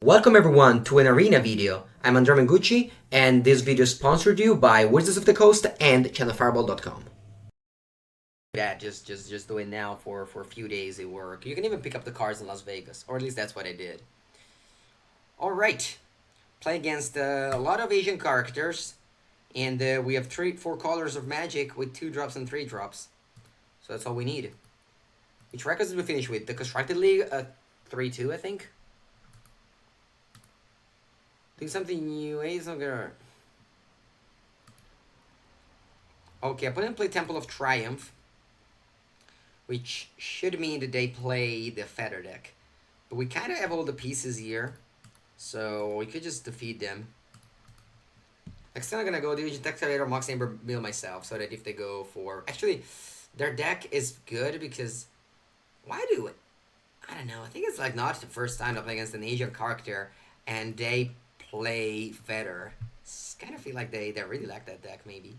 Welcome everyone to an arena video. I'm Andrea Mengucci, and this video is sponsored you by Wizards of the Coast and channelfireball.com. Yeah, just do it now for a few days it work. You can even pick up the cards in Las Vegas, or at least that's what I did. Alright, play against a lot of Asian characters, and we have 4 colors of magic with 2 drops and 3 drops. So that's all we need. Which records did we finish with? The Constructed League, 3-2 I think? Do something new, Ace of Girl. Okay, I put in play Temple of Triumph, which should mean that they play the Feather deck. But we kind of have all the pieces here, so we could just defeat them. Next time I'm gonna go Diligent Excavator, Mox Amber, Mill myself, so that if they go for... Actually, their deck is good because... Why do it? I don't know, I think it's like not the first time I play against an Asian character and they play Feather. Kind of feel like they really like that deck, maybe.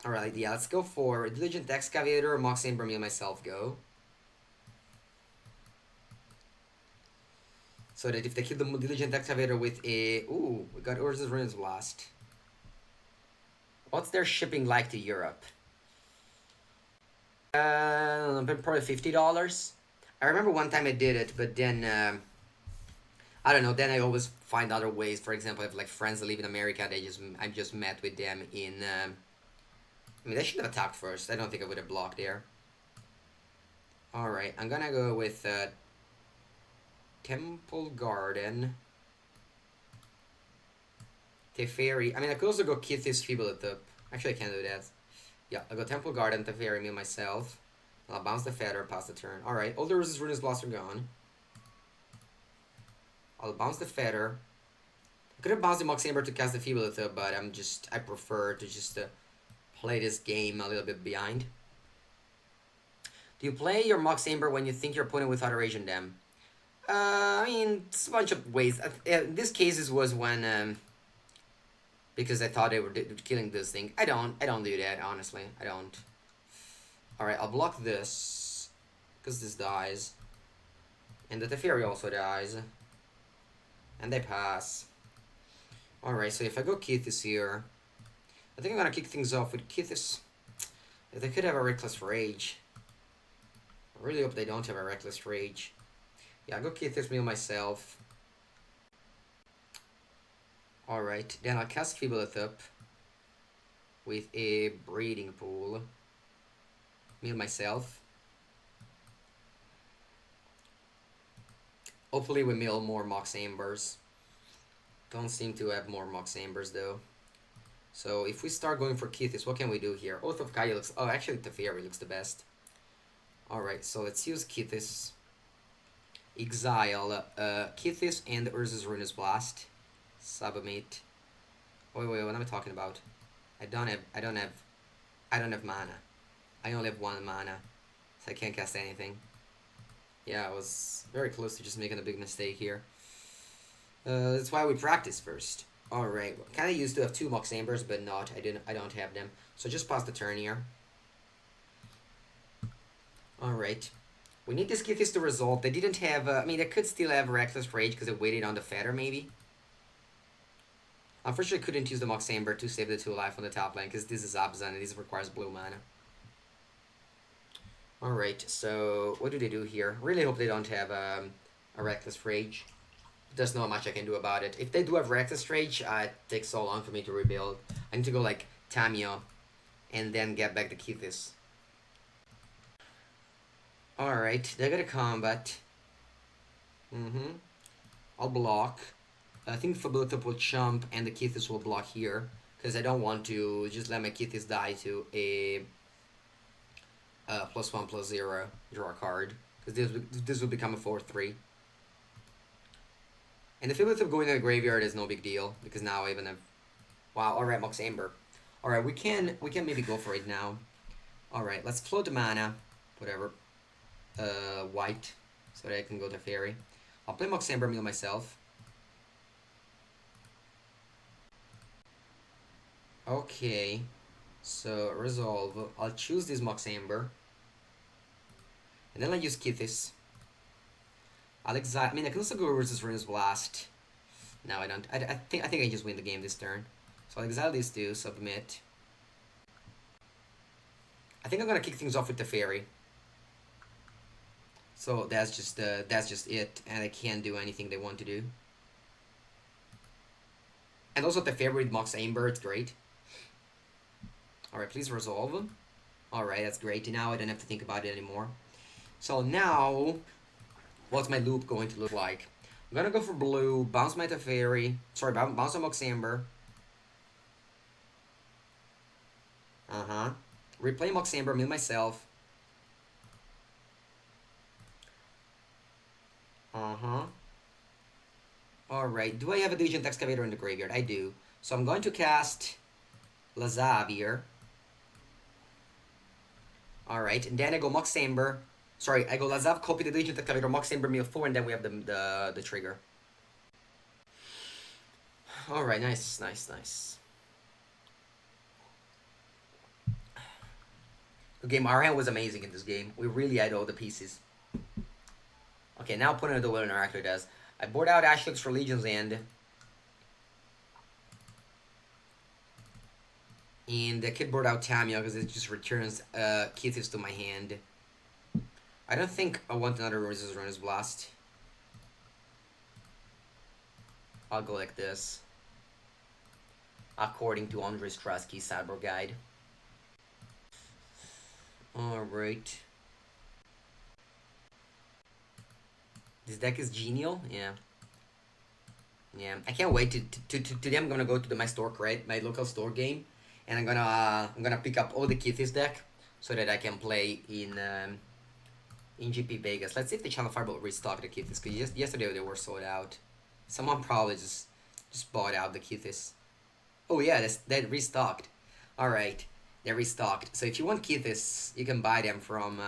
Alright, yeah, let's go for Diligent Excavator, Mox Amber, me and myself go. So that if they kill the Diligent Excavator with a... Ooh, we got Urza's Ruins Blast. What's their shipping like to Europe? Probably $50. I remember one time I did it, but then... I don't know, then I always find other ways. For example, I have like friends that live in America, I just met with them in... I mean, they should have attacked first. I don't think I would have blocked there. Alright, I'm gonna go with Temple Garden. Teferi. I mean, I could also go Kethis Feeble at the... Actually, I can't do that. Yeah, I'll go Temple Garden, Teferi, me myself. I'll bounce the Feather, pass the turn. Alright, all the Urza's Ruinous Blast are gone. I'll bounce the Feather. I could have bounced the Mox Amber to cast the Feeble, but I prefer to just play this game a little bit behind. Do you play your Mox Amber when you think your opponent with other Asian Dam? I mean, it's a bunch of ways. This cases was when because I thought they were killing this thing. I don't do that, honestly. I don't. Alright, I'll block this because this dies. And the Teferi also dies. And they pass. Alright, so if I go Kethis here, I think I'm gonna kick things off with Kethis. They could have a Reckless Rage. I really hope they don't have a Reckless Rage. Yeah, I'll go Kethis, Meal myself. Alright, then I'll cast Feebleth up with a Breeding Pool. Meal myself. Hopefully we mill more Mox Ambers. Don't seem to have more Mox Ambers though. So if we start going for Kethis, what can we do here? Oath of Kaya looks... Oh, actually Teferi looks the best. Alright, so let's use Kethis. Exile Kethis and Urza's Ruinous Blast. Sublimate. Wait, what am I talking about? I don't have mana. I only have 1 mana. So I can't cast anything. Yeah, I was very close to just making a big mistake here. That's why we practice first. Alright, well, kinda used to have 2 Mox Ambers, but I don't have them. So just pass the turn here. Alright. We need this Kethis to resolve. They didn't have, I mean, they could still have Reckless Rage because they waited on the Feather, maybe. Unfortunately, I couldn't use the Mox Amber to save the 2 life on the top lane because this is Abzan and this requires blue mana. Alright, so what do they do here? Really hope they don't have a Reckless Rage. There's not much I can do about it. If they do have Reckless Rage, it takes so long for me to rebuild. I need to go like Tamiyo and then get back the Kethis. Alright, they're gonna combat. I'll block. I think Fabilitop will jump and the Kethis will block here. Because I don't want to just let my Kethis die to a +1/+0 draw a card. Because this will become a 4/3. And the Fabilitop going to the graveyard is no big deal. Because now I even have... Wow, alright, Mox Amber. Alright, we can maybe go for it now. Alright, let's float the mana. Whatever. White. So that I can go to Fairy. I'll play Mox Amber, Meal myself. Okay. So, resolve. I'll choose this Mox Amber. And then I'll use Kethis. I'll exile. I mean, I can also go versus Ruinous Blast. No, I don't. I think I just win the game this turn. So I'll exile these two, submit. I think I'm gonna kick things off with the Fairy. So that's just it, and I can't do anything they want to do. And also the Fairy with Mox Amber, it's great. Alright, please resolve them. Alright, that's great. Now I don't have to think about it anymore. So now, what's my loop going to look like? I'm gonna go for blue, bounce my Teferi. Sorry, bounce my Mox Amber. Replay Mox Amber, mill myself. Alright, do I have a Diligent Excavator in the graveyard? I do. So I'm going to cast Lazavier. Alright, and then I go Mox Amber. Sorry, I go Lazav, copy the Diligent Excavator, Mox Amber, mill 4, and then we have the trigger. Alright, nice. The game, our hand was amazing in this game. We really had all the pieces. Okay, now put another will interact does. I board out Ashlix for Legion's End. And I could board out Tamio because it just returns Kethis to my hand. I don't think I want another Resist Ruinous Blast. I'll go like this. According to Andrei Strasky's Cyborg Guide. Alright. This deck is genial, yeah. Yeah, I can't wait today I'm gonna go to my store, right? My local store game, and I'm gonna pick up all the Kethis deck so that I can play in GP Vegas. Let's see if the Channel Fireball restock the Kethis, because yesterday they were sold out. Someone probably just bought out the Kethis. Oh yeah, they restocked. Alright, they're restocked. So if you want Kethis, you can buy them from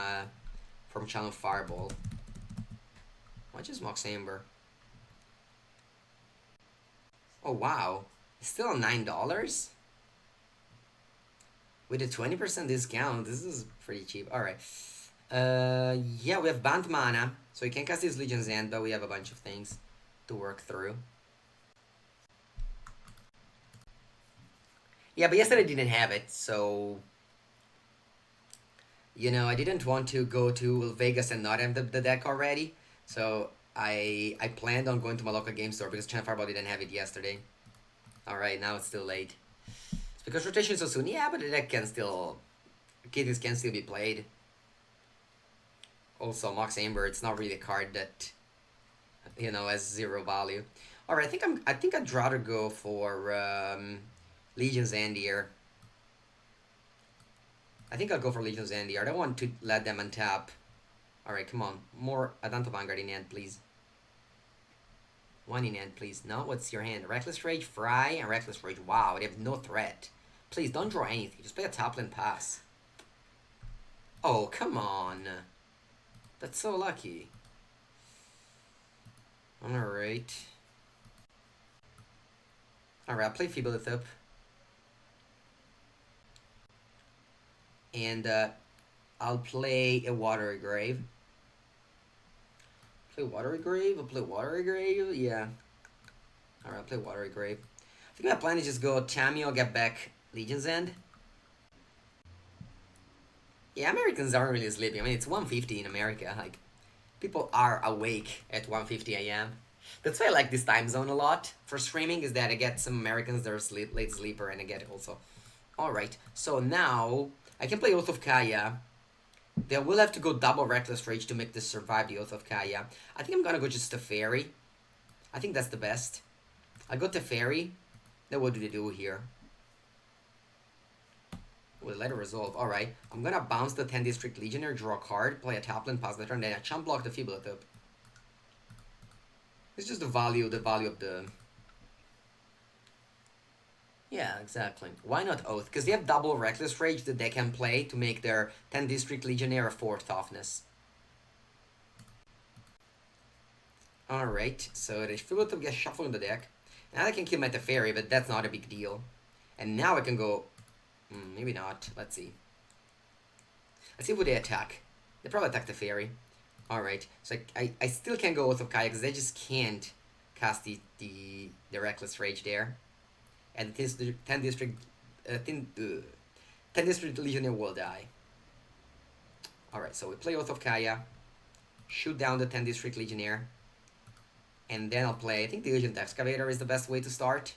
Channel Fireball. What is Mox Amber? Oh wow, it's still $9? With a 20% discount, this is pretty cheap. Alright. Yeah, we have Bant Mana, so you can cast this Legion's End, but we have a bunch of things to work through. Yeah, but yesterday I didn't have it, so... You know, I didn't want to go to Vegas and not have the deck already. So I planned on going to my local game store because Channel Fireball didn't have it yesterday. Alright, now it's still late. It's because rotation is so soon. Yeah, but the deck can still... Kethis can still be played. Also, Mox Amber, it's not really a card that, you know, has zero value. Alright, I think I'd rather go for Legion's End here. I think I'll go for Legion's End here. I don't want to let them untap. Alright, come on. More Adanto Vanguard in hand, please. One in hand, please. No, what's your hand? Reckless Rage, Fry, and Reckless Rage. Wow, they have no threat. Please, don't draw anything. Just play a Tapland Pass. Oh, come on. That's so lucky. Alright. Alright, I'll play Feeblethip. And I'll play a Watery Grave. Play Watery Grave? I'll play Watery Grave? Yeah. Alright, I'll play Watery Grave. I think my plan is just go Tamio, get back Legion's End. Yeah, Americans aren't really sleeping. I mean, it's 1:50 in America. Like, people are awake at 1:50 a.m. That's why I like this time zone a lot for streaming, is that I get some Americans that are late sleeper, and I get it also. Alright, so now I can play Oath of Kaya. They will have to go double Reckless Rage to make this survive the Oath of Kaya. I think I'm gonna go just Teferi. I think that's the best. I'll go Teferi. Then what do they do here? We'll let it resolve. Alright. I'm gonna bounce the 10 District Legionnaire, draw a card, play a Tapland, pass the turn, then I chump block the Feeblethip. It's just the value of the... Yeah, exactly. Why not Oath? Because they have double Reckless Rage that they can play to make their 10 District Legionnaire a 4 toughness. Alright, so the Feeblethip gets shuffled in the deck. Now I can kill my Teferi, but that's not a big deal. And now I can go... maybe not. Let's see. Let's see what they attack. They probably attack Teferi. Alright, so I still can't go Oath of Kaya because I just can't cast the Reckless Rage there. And 10 District, 10 District Legionnaire will die. Alright, so we play Oath of Kaya, shoot down the 10 District Legionnaire, and then I'll play, I think the Agent Excavator is the best way to start.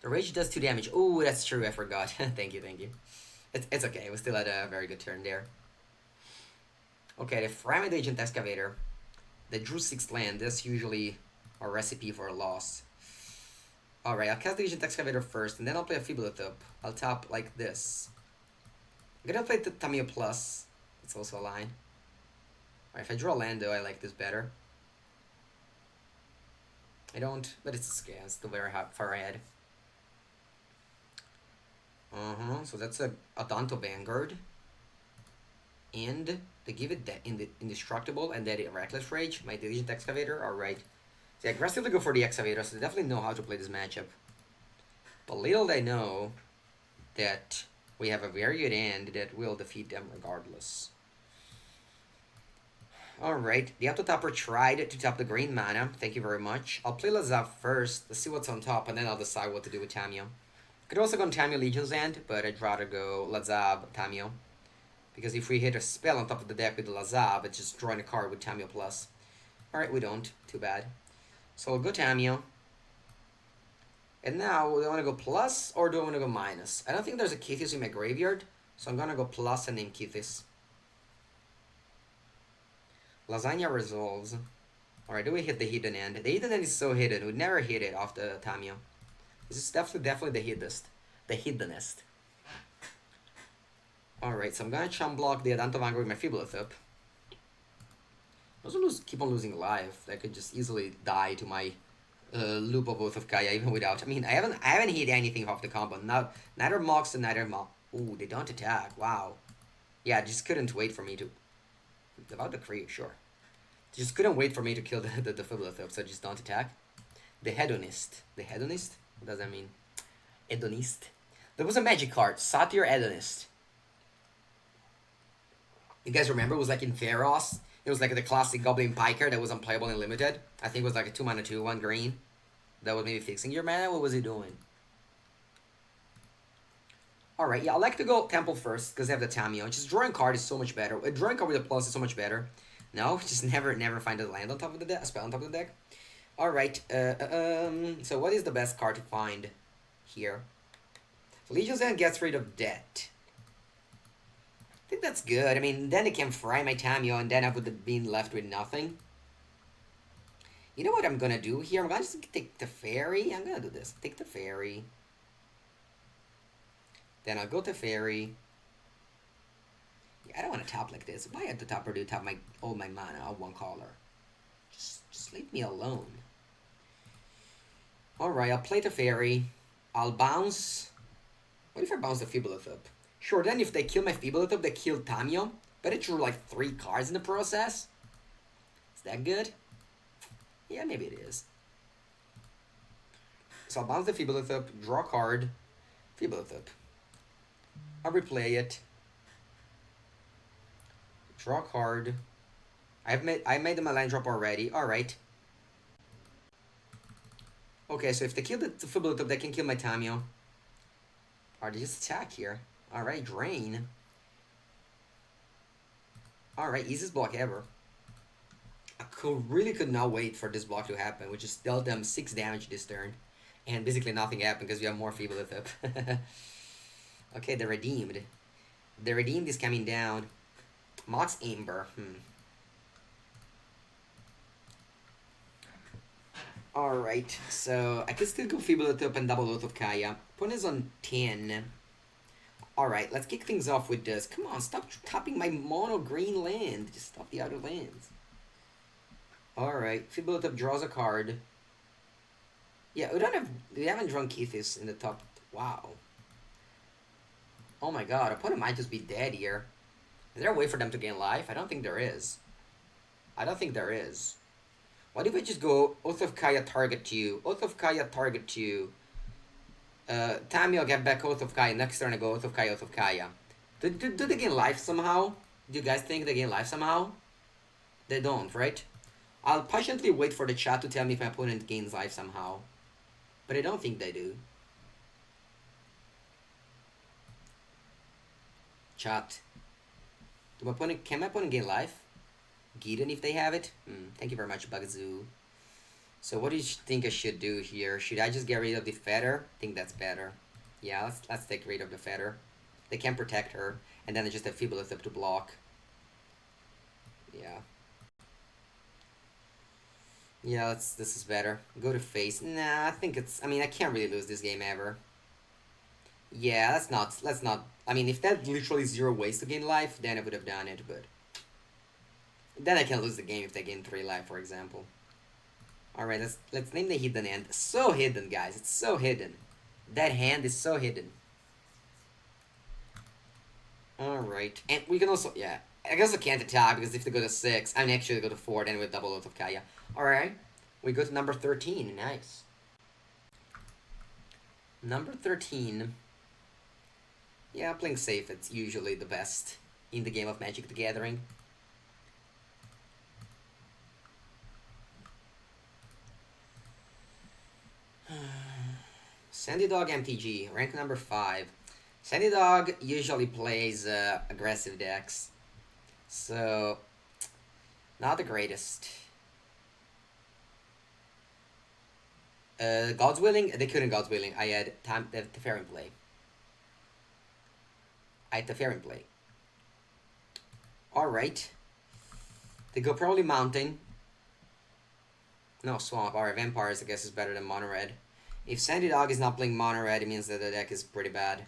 The Rage does 2 damage. Oh, that's true, I forgot. Thank you, thank you. It's okay, we still had a very good turn there. Okay, the Framid Agent Excavator. They drew 6 land. That's usually a recipe for a loss. Alright, I'll cast the Agent Excavator first, and then I'll play a Feeblethub. I'll tap like this. I'm gonna play the Tamiya Plus. It's also a line. Alright, if I draw land though, I like this better. I don't, but it's okay. I'm still very far ahead. So that's a Danto Vanguard. And they give it that indestructible and that Reckless Rage, my Agent Excavator. Alright. So I aggressively go for the Excavator, so they definitely know how to play this matchup. But little they know that we have a very good hand that will defeat them regardless. Alright, the Auto Tapper tried to tap the green mana. Thank you very much. I'll play Lazav first, let's see what's on top, and then I'll decide what to do with Tamiyo. Could also go on Tamiyo Legion's End, but I'd rather go Lazav, Tamiyo. Because if we hit a spell on top of the deck with the Lazav, it's just drawing a card with Tamiyo Plus. Alright, we don't. Too bad. So we'll go Tamiyo. And now, do I want to go plus or do I want to go minus? I don't think there's a Kethis in my graveyard, so I'm going to go plus and name Kethis. Lasagna resolves. Alright, do we hit the hidden end? The hidden end is so hidden, we'd never hit it off the Tamiyo. This is definitely the hiddenest. The hiddenest. Alright, so I'm gonna chum block the Adanto Vanguard with my Feeblethub. I also keep on losing life. I could just easily die to my loop of Oath of Kaya even without. I mean, I haven't hit anything off the combo. Neither Mox and neither Mox. Ooh, they don't attack. Wow. Yeah, I just couldn't wait for me to. About the Kree, sure. Just couldn't wait for me to kill the Feeblethub, so just don't attack. The Hedonist. The Hedonist? What does that mean? Hedonist. There was a magic card, Satyr Hedonist. You guys remember? It was like in Theros. It was like the classic Goblin Piker that was unplayable in Limited. I think it was like a 2 mana 2, 1 green. That was maybe fixing your mana. What was he doing? Alright, yeah, I like to go Temple first because I have the Tamiyo. Just drawing card is so much better. A drawing card with a plus is so much better. No, just never find a land on top of the deck, a spell on top of the deck. Alright, so what is the best card to find here? Legion's End gets rid of debt. I think that's good. I mean, then it can fry my Tamiyo, and then I would have been left with nothing. You know what I'm gonna do here? I'm gonna just take the Fairy. I'm gonna do this. Take the Fairy. Then I'll go to Fairy. Yeah, I don't want to tap like this. If I had to tap or do tap all my mana on one color. Just leave me alone. Alright, I'll play the Fairy. I'll bounce. What if I bounce the Feeblethub? Sure, then if they kill my Feeblethub, they kill Tamiyo. But it drew like 3 cards in the process. Is that good? Yeah, maybe it is. So I'll bounce the Feeblethub, draw a card, Feeblethub. I'll replay it. Draw a card. I made them a land drop already. Alright. Okay, so if they kill the Feeblethub, they can kill my Tamiyo. Alright, they just attack here. Alright, drain. Alright, easiest block ever. I really could not wait for this block to happen. We just dealt them 6 damage this turn. And basically nothing happened because we have more Feeblethub. Okay, the Redeemed. The Redeemed is coming down. Mox Amber. Alright, so I can still go Feeblethub and double Oath of Kaya. Opponent is on 10. Alright, let's kick things off with this. Come on, stop tapping my mono green land. Just stop the other lands. Alright, Feeblethub draws a card. Yeah, we haven't drawn Kethis in the top. Wow. Oh my god, opponent might just be dead here. Is there a way for them to gain life? I don't think there is. I don't think there is. What if I just go Oath of Kaya target you? Oath of Kaya target you. Tamiyo get back Oath of Kaya. Next turn I go Oath of Kaya, Oath of Kaya. Do they gain life somehow? Do you guys think they gain life somehow? They don't, right? I'll patiently wait for the chat to tell me if my opponent gains life somehow. But I don't think they do. Chat. Can my opponent gain life? Gideon if they have it? Thank you very much, Bugazoo. So what do you think I should do here? Should I just get rid of the feather? I think that's better. Yeah, let's take rid of the feather. They can protect her. And then I just have Feebleth to block. Yeah. Yeah, this is better. Go to face. Nah, I think it's... I mean, I can't really lose this game ever. Yeah, let's not... I mean, if that literally 0 ways to gain life, then I would have done it, but... Then I can lose the game if they gain 3 life, for example. Alright, let's name the hidden hand. So hidden, guys. It's so hidden. That hand is so hidden. Alright. And we can also... Yeah. I guess I can't attack, because if they go to 6... I mean, actually, they go to 4, then we double out of Kaya. Alright. We go to number 13. Nice. Number 13. Yeah, playing safe. It's usually the best in the game of Magic the Gathering. Sandy Dog MTG, rank number 5. Sandy Dog usually plays aggressive decks. So, not the greatest. God's Willing? They couldn't God's Willing. I had Teferi in play. I had Teferi in play. Alright. They go probably Mountain. No, Swamp. Alright, Vampires I guess is better than Mono Red. If Sandy Dog is not playing Mono Red, it means that the deck is pretty bad.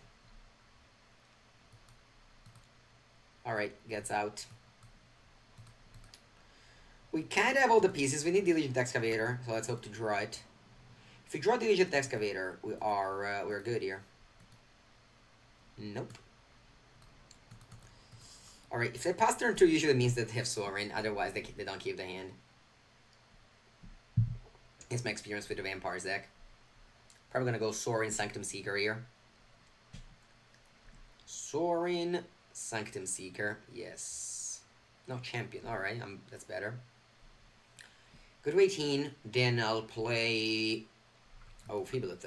Alright, gets out. We kind of have all the pieces. We need Diligent Excavator, so let's hope to draw it. If we draw Diligent Excavator, we're good here. Nope. Alright, if they pass turn 2, usually means that they have Sorin. Otherwise, they don't keep the hand. It's my experience with the Vampires deck. Probably gonna go Sorin, Sanctum Seeker here. Sorin, Sanctum Seeker. Yes. No, Champion. Alright, that's better. Go to 18. Then I'll play... Oh, Feebleth.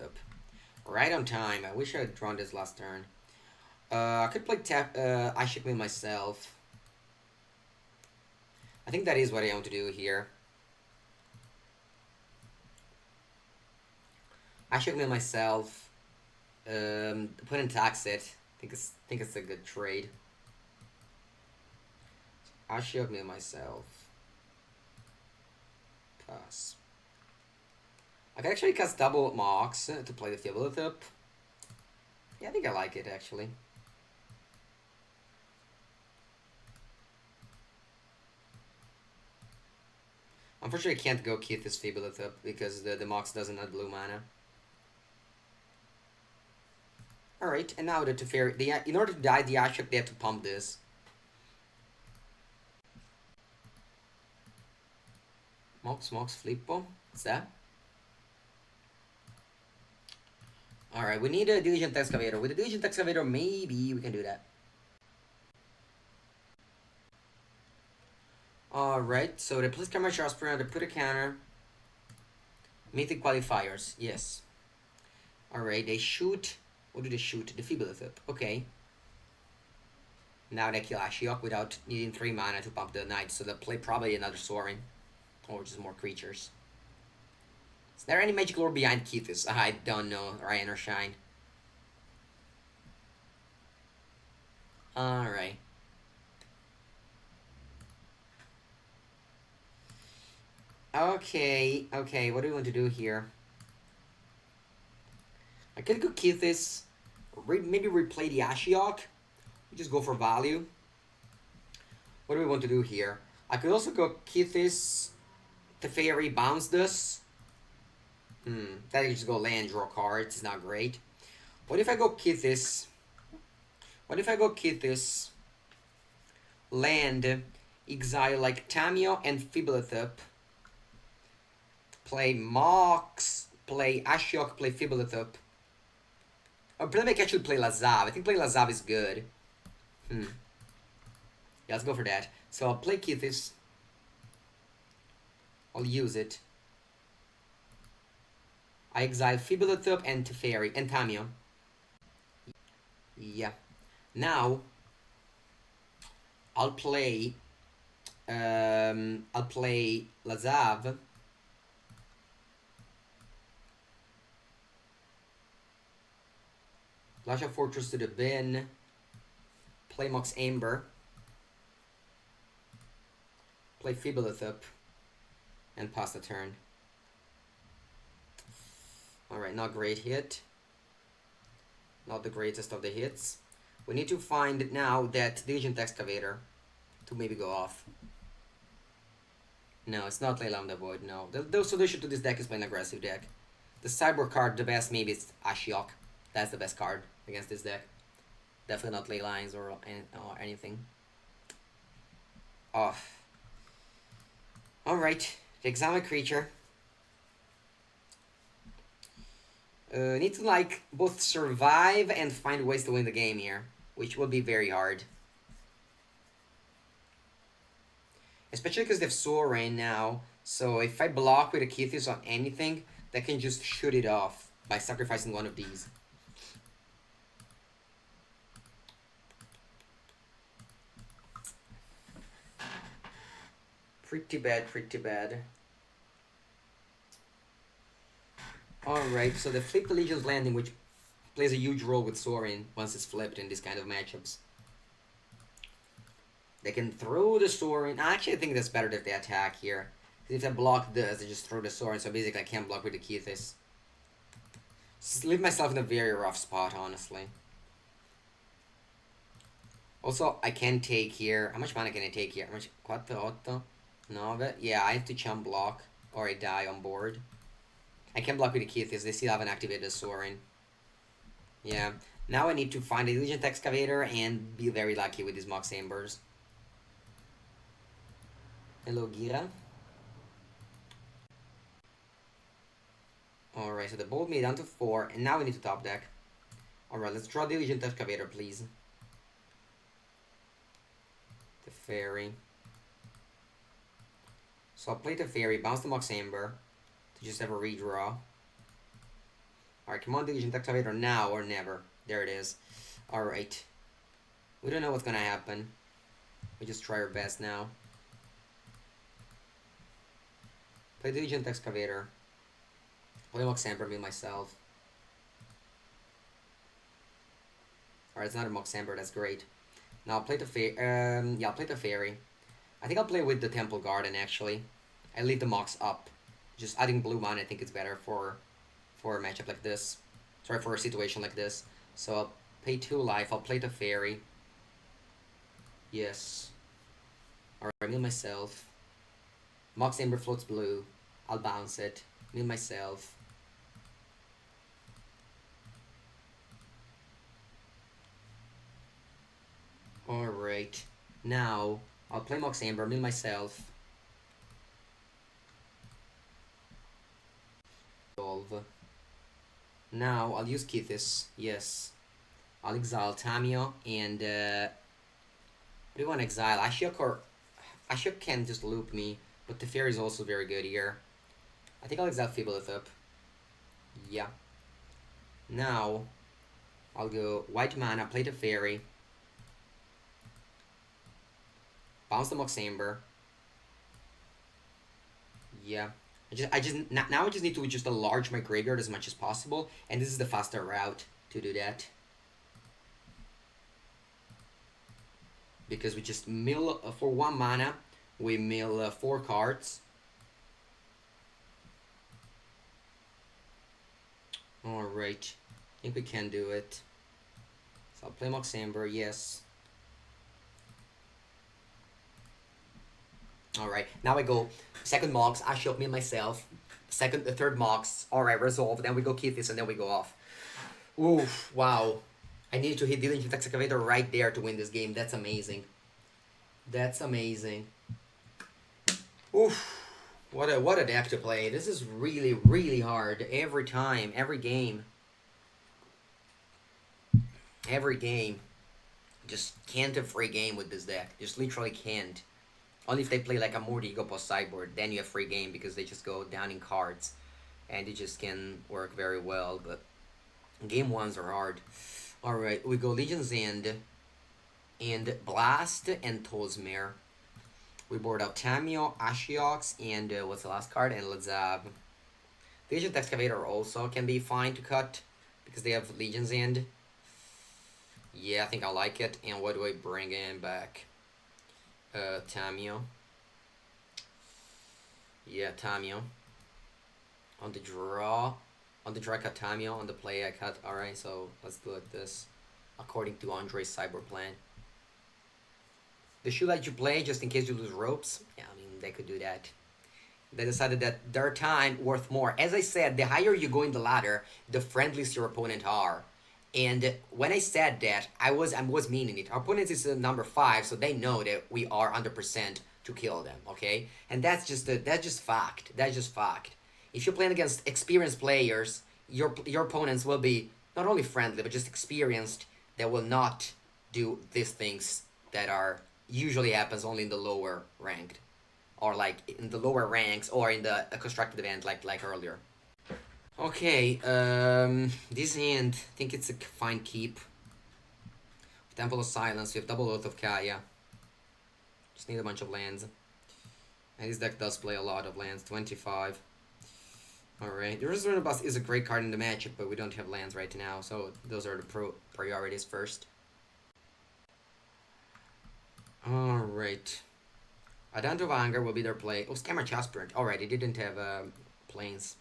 Right on time. I wish I had drawn this last turn. I could play Ashik Mill myself. I think that is what I want to do here. Ashik Mill myself. Opponent attacks it. I think it's a good trade. Ashik Mill myself. Pass. I can actually cast double Mox to play the Feebleth. Yeah, I think I like it actually. Unfortunately, I can't go Kethis Feebleth because the Mox doesn't have blue mana. Alright, and now the Teferi... in order to die the Ashok, they have to pump this. Mox, Flippo. What's that? Alright, we need a Diligent Excavator. With a Diligent Excavator, maybe we can do that. Alright, so they place Camera Sharpspear, they put a counter. Mythic Qualifiers, yes. Alright, they shoot... What do they shoot? The Feebleth. Okay. Now they kill Ashiok without needing 3 mana to pump the Knight, so they'll play probably another Sorin. Or just more creatures. Is there any magic lore behind Kethis? I don't know. Ryan or Shine. Alright. Okay, what do we want to do here? I could go Kethis. Maybe replay the Ashiok. We just go for value. What do we want to do here? I could also go Kethis. Teferi, bounce this. Then I just go land, draw cards. It's not great. What if I go Kethis? Land, exile like Tamio and Feebleth. Play Mox, play Ashiok, play Feebleth. Or maybe I can actually play Lazav. I think playing Lazav is good. Yeah, let's go for that. So I'll play Kethis. I'll use it. I exile Fibulathup and Teferi and Tamio. Yeah. Now I'll play Lazav. Lasha Fortress to the bin. Play Mox Amber. Play Fibulathup. And pass the turn. Alright, not great hit. Not the greatest of the hits. We need to find now that Diligent Excavator to maybe go off. No, it's not Layla on the Void, no. The solution to this deck is play an aggressive deck. The Cyber card, the best maybe is Ashiok. That's the best card against this deck. Definitely not Ley Lines or anything. Oh. Alright, exile a creature. Need to like both survive and find ways to win the game here, which will be very hard. Especially because they have Soul Rain now, so if I block with a Kethis on anything, they can just shoot it off by sacrificing one of these. Pretty bad, pretty bad. Alright, so the Flipped Legion's Landing, which plays a huge role with Sorin once it's flipped in these kind of matchups. They can throw the Sorin. Actually, I think that's better if they attack here. If they block this, they just throw the Sorin, so basically I can't block with the Kethis. Just leave myself in a very rough spot, honestly. Also, I can take here. How much mana can I take here? How much? 4, 8, 9. Yeah, I have to chump block, or I die on board. I can block with the Kethis. They still haven't activated the Sorin. Yeah. Now I need to find a Diligent Excavator and be very lucky with these Mox Ambers. Hello, Gira. Alright, so they both made down to 4, and now we need to top deck. Alright, let's draw Diligent Excavator, please. The Fairy. So I'll play the Fairy, bounce the Mox Amber, to just have a redraw. Alright, come on, Diligent Excavator now or never. There it is. Alright. We don't know what's gonna happen. We just try our best now. Play Diligent Excavator. Play Mox Amber, me myself. Alright, it's not a Mox Amber, that's great. Now I'll play the I'll play the Fairy. I think I'll play with the Temple Garden actually. I leave the Mox up. Just adding blue mana I think it's better for a matchup like this. Sorry, for a situation like this. So I'll pay 2 life, I'll play the Fairy. Yes. Alright, mill myself. Mox Amber floats blue. I'll bounce it. Mill myself. Alright. Now, I'll play Mox Amber, mill myself. Now, I'll use Kethis. Yes. I'll exile Tamio and what do you want to exile? Ashiok can just loop me, but the Fairy is also very good here. I think I'll exile Fibulathup. Yeah. Now, I'll go white mana, play the Fairy. Bounce the Mox Amber. Yeah. Now I just need to just enlarge my graveyard as much as possible, and this is the faster route to do that. Because we just mill, for 1 mana, we mill 4 cards. Alright, I think we can do it. So I'll play Mox Amber, yes. Alright, now I go second Mox, Ashiok, me and myself. The third Mox, alright, resolve, then we go Kethis, and then we go off. Oof, wow. I needed to hit Diligent Excavator right there to win this game. That's amazing. That's amazing. Oof. What a deck to play. This is really, really hard. Every time, every game. Every game. Just can't have free game with this deck. Just literally can't. Only if they play like a Mordigo post sideboard, then you have free game because they just go down in cards, and it just can work very well. But game ones are hard. All right, we go Legion's End and Blast and Tolsmere. We board out Tamio, Ashiox, and what's the last card? And let's have Legion's Excavator also can be fine to cut because they have Legion's End. Yeah, I think I like it. And what do I bring in back? Tamio. Yeah, Tamio. On the draw. On the draw, I cut Tamio. On the play, I cut. Alright, so let's do like this. According to Andre's cyber plan. They should let you play just in case you lose ropes. Yeah, I mean, they could do that. They decided that their time worth more. As I said, the higher you go in the ladder, the friendliest your opponent are. And when I said that, I was meaning it. Our opponent is number 5, so they know that we are 100% to kill them. Okay, and that's just fact. That's just fact. If you're playing against experienced players, your opponents will be not only friendly but just experienced. That will not do these things that are usually happens only in the lower ranked, or like in the lower ranks, or in the constructed event like earlier. Okay, this hand, I think it's a fine keep. Temple of Silence, we have double Oath of Kaya. Just need a bunch of lands. And this deck does play a lot of lands, 25. Alright, the Resurrection Boss is a great card in the matchup, but we don't have lands right now, so those are the priorities first. Alright. Adant of Anger will be their play. Oh, Scammer Aspirant. Alright, it didn't have planes.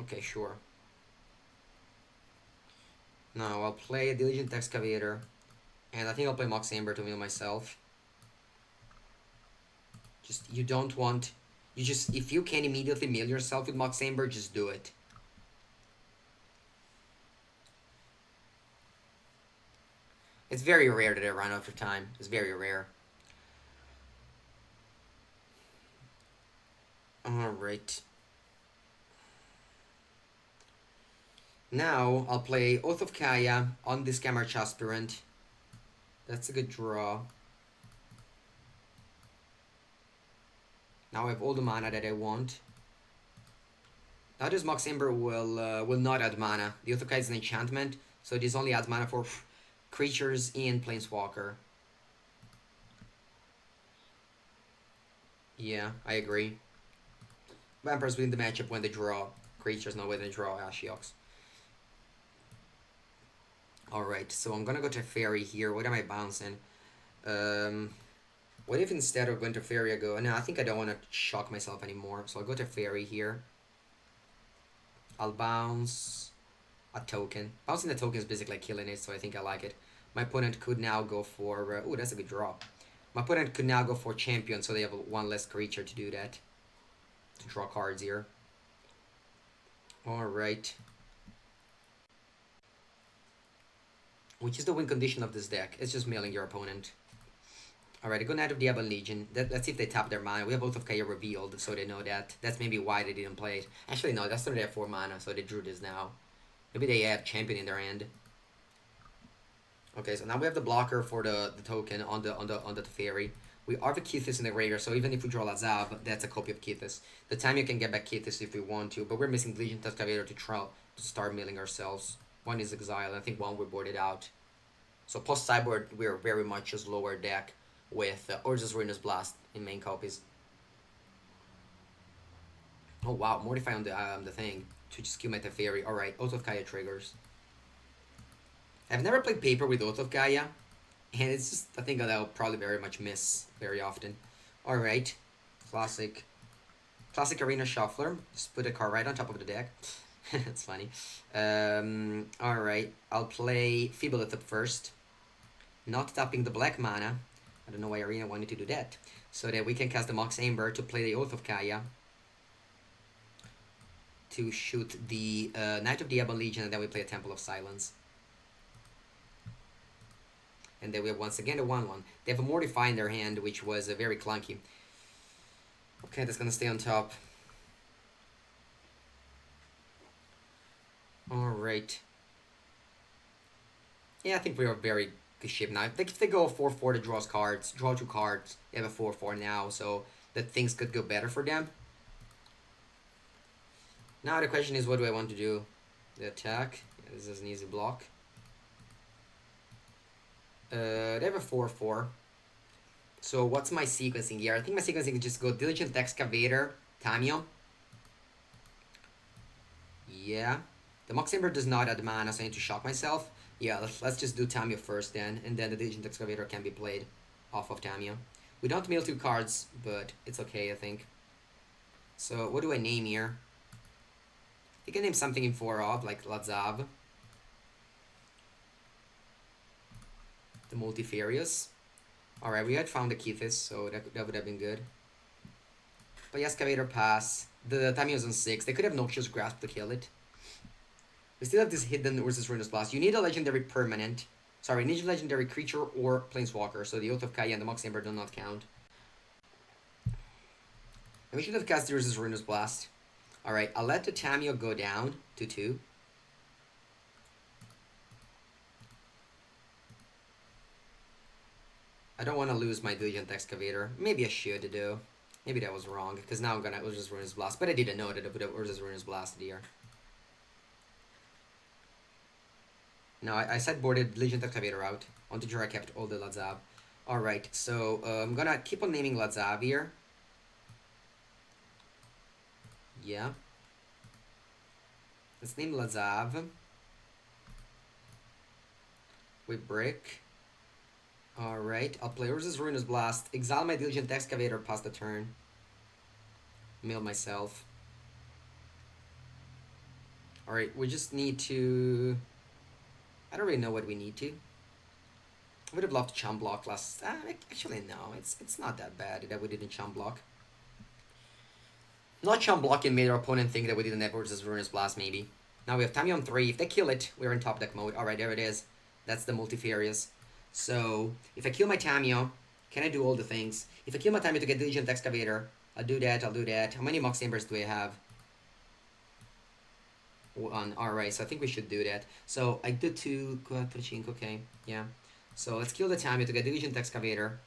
Okay, sure. Now I'll play a Diligent Excavator. And I think I'll play Mox Amber to mill myself. Just, you don't want... You just, if you can immediately mill yourself with Mox Amber, just do it. It's very rare that I run out of time. It's very rare. Alright. Now, I'll play Oath of Kaya on this Scammer Aspirant. That's a good draw. Now I have all the mana that I want. Now this Mox Amber will not add mana. The Oath of Kaya is an enchantment, so this only adds mana for creatures in Planeswalker. Yeah, I agree. Vampires win the matchup when they draw creatures, not when they draw Ashiox. Alright, so I'm gonna go to Fairy here. What am I bouncing? What if instead of going to Fairy I go... No, I think I don't want to shock myself anymore. So I'll go to Fairy here. I'll bounce a token. Bouncing the token is basically killing it, so I think I like it. My opponent could now go for... oh, that's a good draw. My opponent could now go for Champion, so they have one less creature to do that. To draw cards here. Alright. Which is the win condition of this deck? It's just milling your opponent. Alright, I go Knight of the Ebon Legion. Let's see if they tap their mana. We have Oath of Kaya revealed, so they know that. That's maybe why they didn't play it. Actually, no, that's not they have 4 mana, so they drew this now. Maybe they have Champion in their hand. Okay, so now we have the blocker for the token on the Teferi. We are the Kethis in the graveyard, so even if we draw Lazav, that's a copy of Kethis. The time you can get back Kethis if we want to, but we're missing Legion Excavator to start milling ourselves. One is exiled, I think one we boarded out. So post sideboard, we're very much just lower deck with Urza's Ruinous Blast in main copies. Oh wow, Mortify on the thing to just kill my Teferi. Alright, Oath of Kaya triggers. I've never played paper with Oath of Kaya, and it's just a thing that I'll probably very much miss very often. Alright, classic Arena Shuffler. Just put a card right on top of the deck. That's funny. Alright, I'll play Feebleth first. Not tapping the black mana. I don't know why Arena wanted to do that. So that we can cast the Mox Amber to play the Oath of Kaya. To shoot the Knight of the Ebon Legion, and then we play a Temple of Silence. And then we have once again a 1-1. They have a Mortify in their hand, which was very clunky. Okay, that's gonna stay on top. Alright. Yeah, I think we are very good shape now. If they go 4-4, they draw 2 cards. They have a 4-4 now, so that things could go better for them. Now the question is, what do I want to do? The attack. Yeah, this is an easy block. They have a 4-4. So what's my sequencing here? I think my sequencing is just go Diligent Excavator, Tamiyo. Yeah. The Mox Amber does not add mana, so I need to shock myself. Yeah, let's just do Tamiyo first then, and then the Diligent Excavator can be played off of Tamiyo. We don't mill 2 cards, but it's okay, I think. So what do I name here? I can name something in 4 of, like Lazav. The Multifarious. Alright, we had found the Kethis, so that would have been good. But yeah, Excavator pass. The Tamiyo's on 6. They could have Noxious Grasp to kill it. We still have this hidden Urza's Ruinous Blast. You need a legendary permanent. Sorry, you need a legendary creature or planeswalker. So the Oath of Kaya and the Mox Amber do not count. And we should have cast the Urza's Ruinous Blast. Alright, I'll let the Tamiyo go down to 2. I don't want to lose my Diligent Excavator. Maybe I should do. Maybe that was wrong, because now I'm gonna Urza's Ruinous Blast. But I didn't know that I would have Urza's Ruinous Blast here. No, I sideboarded Diligent Excavator out. On the draw I kept all the Lazav. Alright, so I'm gonna keep on naming Lazav here. Yeah. Let's name Lazav. With Brick. Alright, I'll play Urza's Ruinous Blast. Exile my Diligent Excavator past the turn. Mill myself. Alright, we just need to... I don't really know what we need to. I would have loved to chump block last... actually, no. It's not that bad that we didn't chump block. Not chump blocking made our opponent think that we didn't have Urza's Ruinous Blast, maybe. Now we have Tamiyo on 3. If they kill it, we're in top deck mode. Alright, there it is. That's the Multifarious. So, if I kill my Tamiyo, can I do all the things? If I kill my Tamiyo to get Diligent Excavator, I'll do that. How many Mox Ambers do I have? 1. Alright, so I think we should do that. So, I did 2, okay, yeah. So, let's kill the Tamiyo to get Diligent Excavator.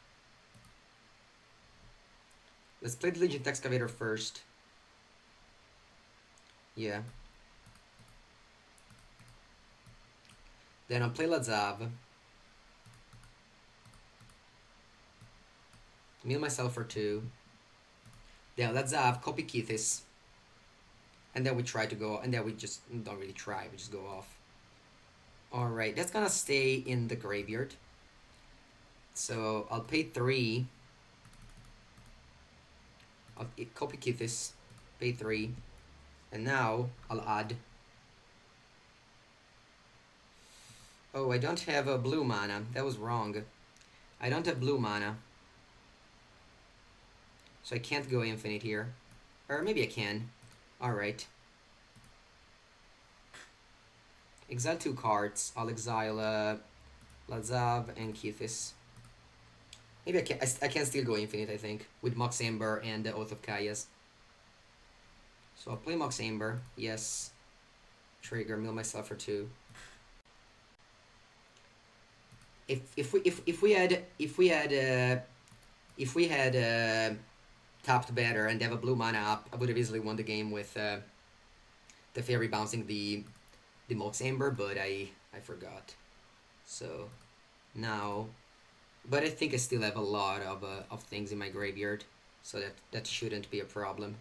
Let's play Diligent Excavator first. Yeah. Then I'll play Lazav. Mill myself for 2. Then Lazav, copy Kethis. And then we try to go, and then we just don't really try, we just go off. Alright, that's gonna stay in the graveyard. So I'll pay 3. I'll copy Kethis, pay 3. And now I'll add. Oh, I don't have a blue mana. That was wrong. I don't have blue mana. So I can't go infinite here. Or maybe I can. Alright. Exile 2 cards. I'll exile Lazav and Kethis. Maybe I can still go infinite, I think. With Mox Amber and the Oath of Kayas. So I'll play Mox Amber. Yes. Trigger, mill myself for 2. If we had tapped better and have a blue mana up, I would have easily won the game with the fairy bouncing the Mox Amber, but I forgot. So now, but I think I still have a lot of things in my graveyard, so that shouldn't be a problem.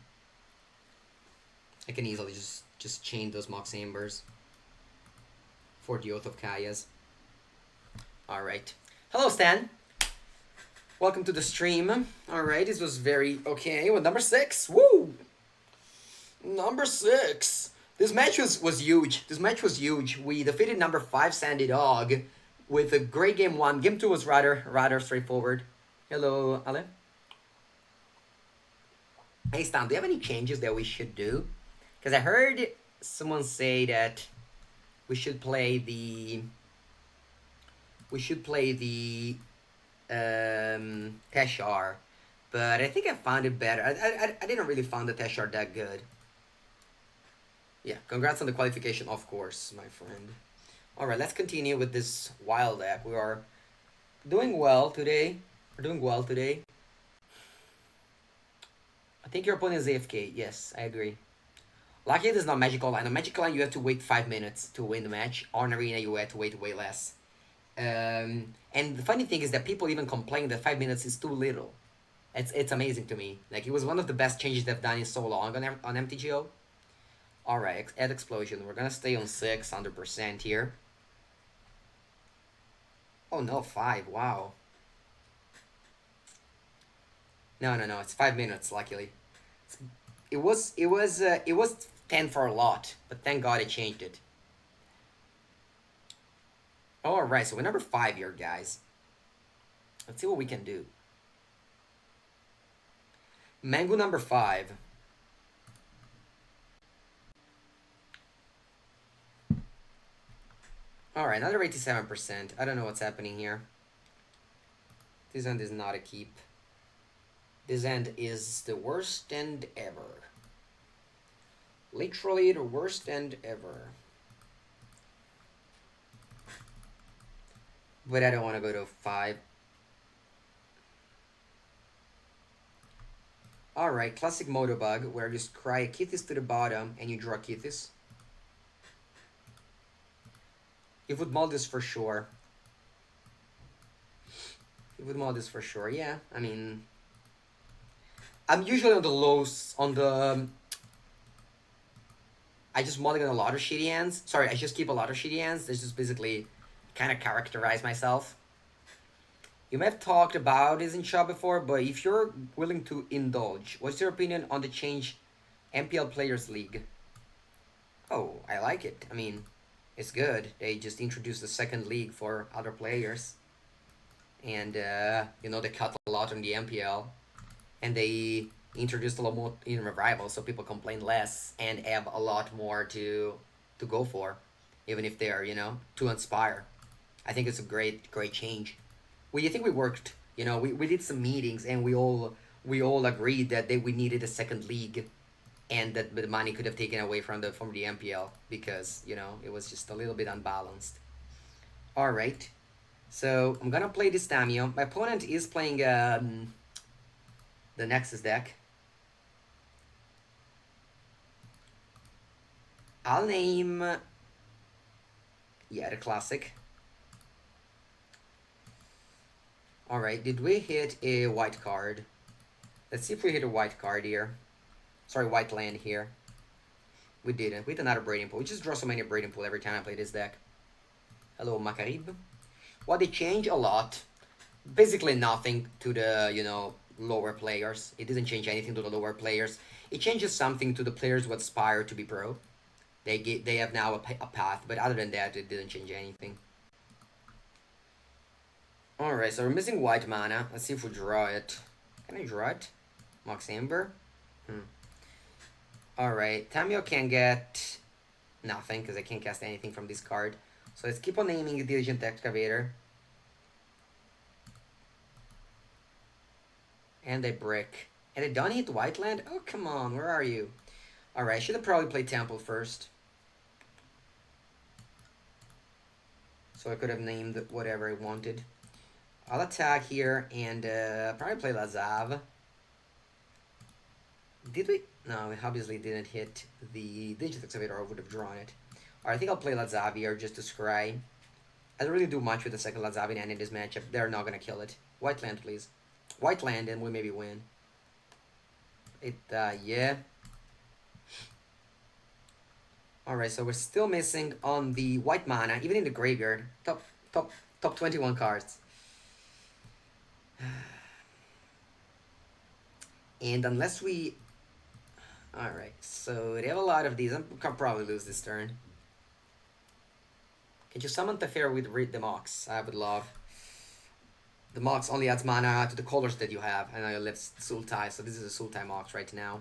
I can easily just chain those Mox Ambers for the Oath of Kayas. Alright. Hello, Stan. Welcome to the stream. Alright, this was very okay. Well, number 6. Woo! Number 6. This match was huge. This match was huge. We defeated number 5 Sandy Dog with a great game 1. Game 2 was rather straightforward. Hello, Ale. Hey, Stan, do you have any changes that we should do? Because I heard someone say that we should play the Teshar, but I think I found it better. I didn't really find the Teshar that good. Yeah, congrats on the qualification, of course, my friend. Alright, let's continue with this wild deck. We are Doing well today. We're doing well today. I think your opponent is AFK. Yes, I agree. Luckily, there's not magical line. On magical line, you have to wait 5 minutes to win the match. On arena, you have to wait way less. And the funny thing is that people even complain that 5 minutes is too little. It's amazing to me. Like it was one of the best changes they've done in so long on MTGO. All right, add explosion. We're gonna stay on 600% here. Oh no, 5. Wow. No, no, no. It's 5 minutes. Luckily, it was 10 for a lot, but thank God it changed it. All right, so we're number 5 here, guys. Let's see what we can do. Mango number 5. All right, another 87%. I don't know what's happening here. This end is not a keep. This end is the worst end ever. Literally the worst end ever. But I don't want to go to 5. Alright, classic Motobug, where you just cry a Kethis to the bottom and you draw Kethis. You would mod this for sure. You would mod this for sure, yeah. I mean, I'm usually on the lows, on the... I just mulligan a lot of shitty hands. Sorry, I just keep a lot of shitty hands. This just basically kind of characterize myself. You may have talked about this in shop before, but if you're willing to indulge, what's your opinion on the change MPL Players League? Oh, I like it. I mean, it's good. They just introduced the second league for other players. And, you know, they cut a lot on the MPL. And they introduced a lot more in Revival, so people complain less and have a lot more to go for. Even if they're, you know, to inspire. I think it's a great change. I think we worked, you know, we did some meetings and we all agreed that we needed a second league and that the money could have taken away from the MPL because, you know, it was just a little bit unbalanced. All right. So I'm gonna play this Tamio. My opponent is playing the Nexus deck. I'll name the classic. All right, did we hit a white card? Let's see if we hit a white card here. Sorry, white land here. We didn't. We hit another Braiding Pool. We just draw so many Braiding Pool every time I play this deck. Hello, Makarib. Well, they change a lot. Basically nothing to the, you know, lower players. It doesn't change anything to the lower players. It changes something to the players who aspire to be pro. They have now a path, but other than that, it didn't change anything. Alright, so we're missing white mana. Let's see if we draw it. Can I draw it? Mox Amber? Alright, Tamio can get nothing because I can't cast anything from this card. So let's keep on naming the Diligent Excavator. And a brick. And I don't hit white land? Oh, come on, where are you? Alright, I should have probably played Temple first. So I could have named whatever I wanted. I'll attack here and probably play Lazav. Did we? No, we obviously didn't hit the Digital Excavator, or would have drawn it. Alright, I think I'll play Lazav here just to scry. I don't really do much with the second Lazav in this matchup. They're not gonna kill it. White land, please. White land and we maybe win. Yeah. Alright, so we're still missing on the white mana, even in the graveyard. Top 21 cards. And unless we... Alright, so they have a lot of these. I can probably lose this turn. Can you summon Teferi with Read the Mox? I would love. The Mox only adds mana to the colors that you have. I know you live Sultai, so this is a Sultai Mox right now.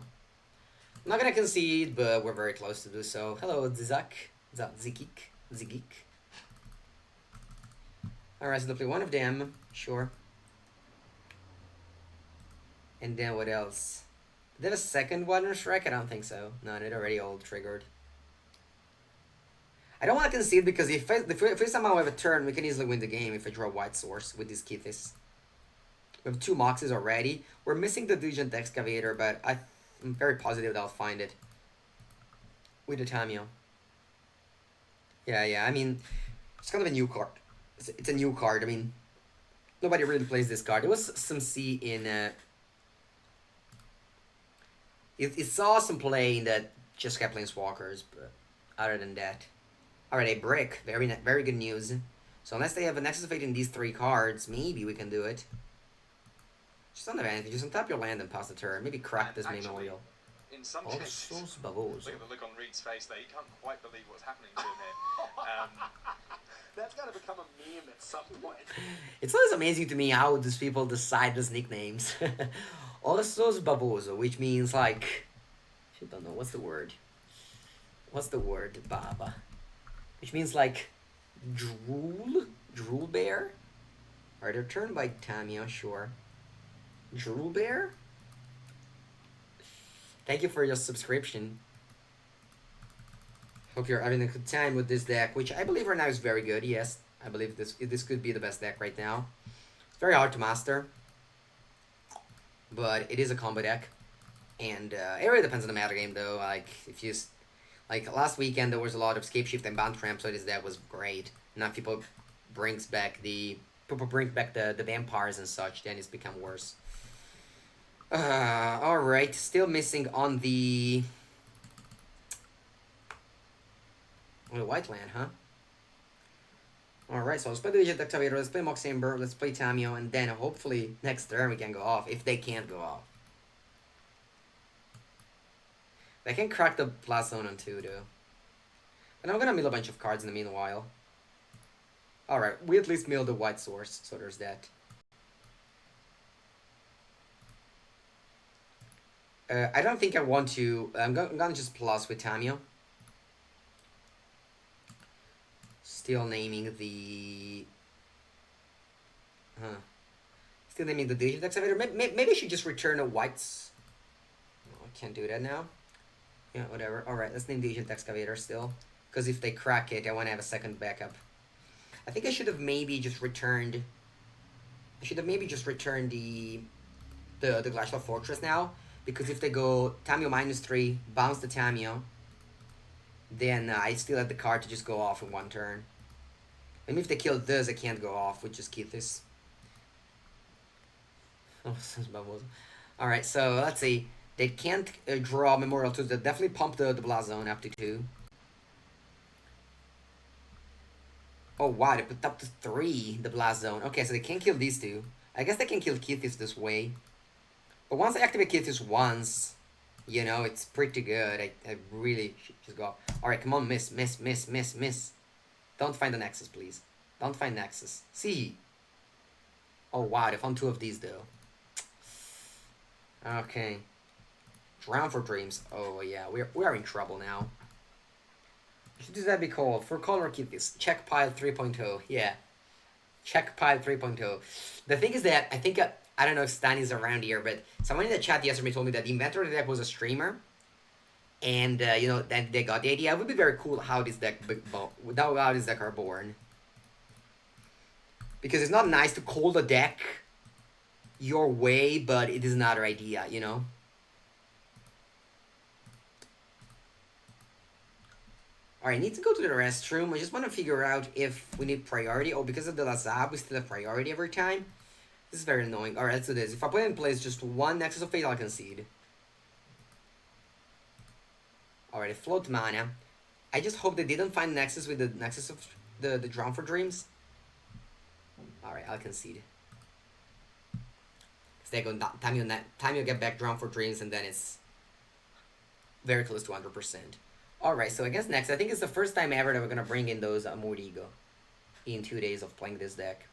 I'm not gonna concede, but we're very close to do so. Hello, Zizak. Zigik. Alright, so they'll play one of them. Sure. And then what else? Did they have a second Wandering Strike? I don't think so. No, it already all triggered. I don't want to concede because if we somehow have a turn, we can easily win the game if I draw white source with this Kethis. We have 2 Moxes already. We're missing the Diligent Excavator, but I'm very positive that I'll find it with the Tamio. Yeah, I mean, it's kind of a new card. It's a new card. I mean, nobody really plays this card. There was some C in... it saw some play in that just kept playing Walkers, but other than that... Alright, a brick. Very good news. So unless they have a Nexus of Fate in these 3 cards, maybe we can do it. Just don't have anything. Just untap your land and pass the turn. Maybe crack this Memorial. In some cases, look at the look on Reed's face there. He can't quite believe what's happening to him here. That's got to become a meme at some point. It's always amazing to me how these people decide these nicknames. Ossos Baboso, which means like... I don't know, what's the word? What's the word, Baba? Which means like... Drool? Drool bear? Alright, they're turned by Tamio, sure. Drool bear? Thank you for your subscription. Hope you're having a good time with this deck, which I believe right now is very good. Yes, I believe this could be the best deck right now. It's very hard to master, but it is a combo deck, and it really depends on the meta game though. Like if you like last weekend, there was a lot of Scape Shift and Bound Tramp, so this deck was great. Now people bring back the vampires and such, then it's become worse. Alright, still missing on the... On the white land, huh? Alright, so let's play the Diligent Excavator, let's play Mox Amber, let's play Tamio, and then hopefully next turn we can go off, if they can't go off. They can crack the Blast Zone on 2, though. And I'm gonna mill a bunch of cards in the meanwhile. Alright, we at least mill the white source, so there's that. I don't think I want to... I'm gonna just plus with Tamio. Still naming the... Still naming the Diligent Excavator. Maybe I should just return a whites. No, I can't do that now. Yeah, whatever. Alright, let's name Diligent Excavator still. Because if they crack it, I want to have a second backup. I think I should have maybe just returned... I should have maybe just returned the Glacial Fortress now. Because if they go Tamio -3, bounce the Tamio, then I still have the card to just go off in 1 turn. Maybe if they kill this, I can't go off with just Kethis. Oh, alright, so let's see. They can't draw Memorial 2. They definitely pump the Blast Zone up to 2. Oh wow, they put up to 3, the Blast Zone. Okay, so they can't kill these 2. I guess they can kill Kethis this way. But once I activate Kethis once, you know, it's pretty good. I really should just go. Alright, come on, miss. Don't find the Nexus, please. Don't find Nexus. See. Oh wow, they found 2 of these though. Okay. Drown for Dreams. Oh yeah, we are in trouble now. Should that be called? For color Kethis. Check pile 3.0. Yeah. Check pile 3.0. The thing is that I think... I don't know if Stan is around here, but someone in the chat yesterday told me that the inventor of the deck was a streamer. And, you know, then they got the idea. It would be very cool how this deck are born. Because it's not nice to call the deck your way, but it is another idea, you know? Alright, I need to go to the restroom. I just want to figure out if we need priority. Oh, because of the Lazab, we still have priority every time. This is very annoying. Alright, let's do this. If I put in place just 1 Nexus of Fate, I'll concede. Alright, it float mana. I just hope they didn't find Nexus with the Nexus of the Drown for Dreams. Alright, I'll concede. Because they go Tamio get back Drown for Dreams, and then it's very close to 100%. Alright, so against next, I think it's the first time ever that we're going to bring in those Mordigo in 2 days of playing this deck.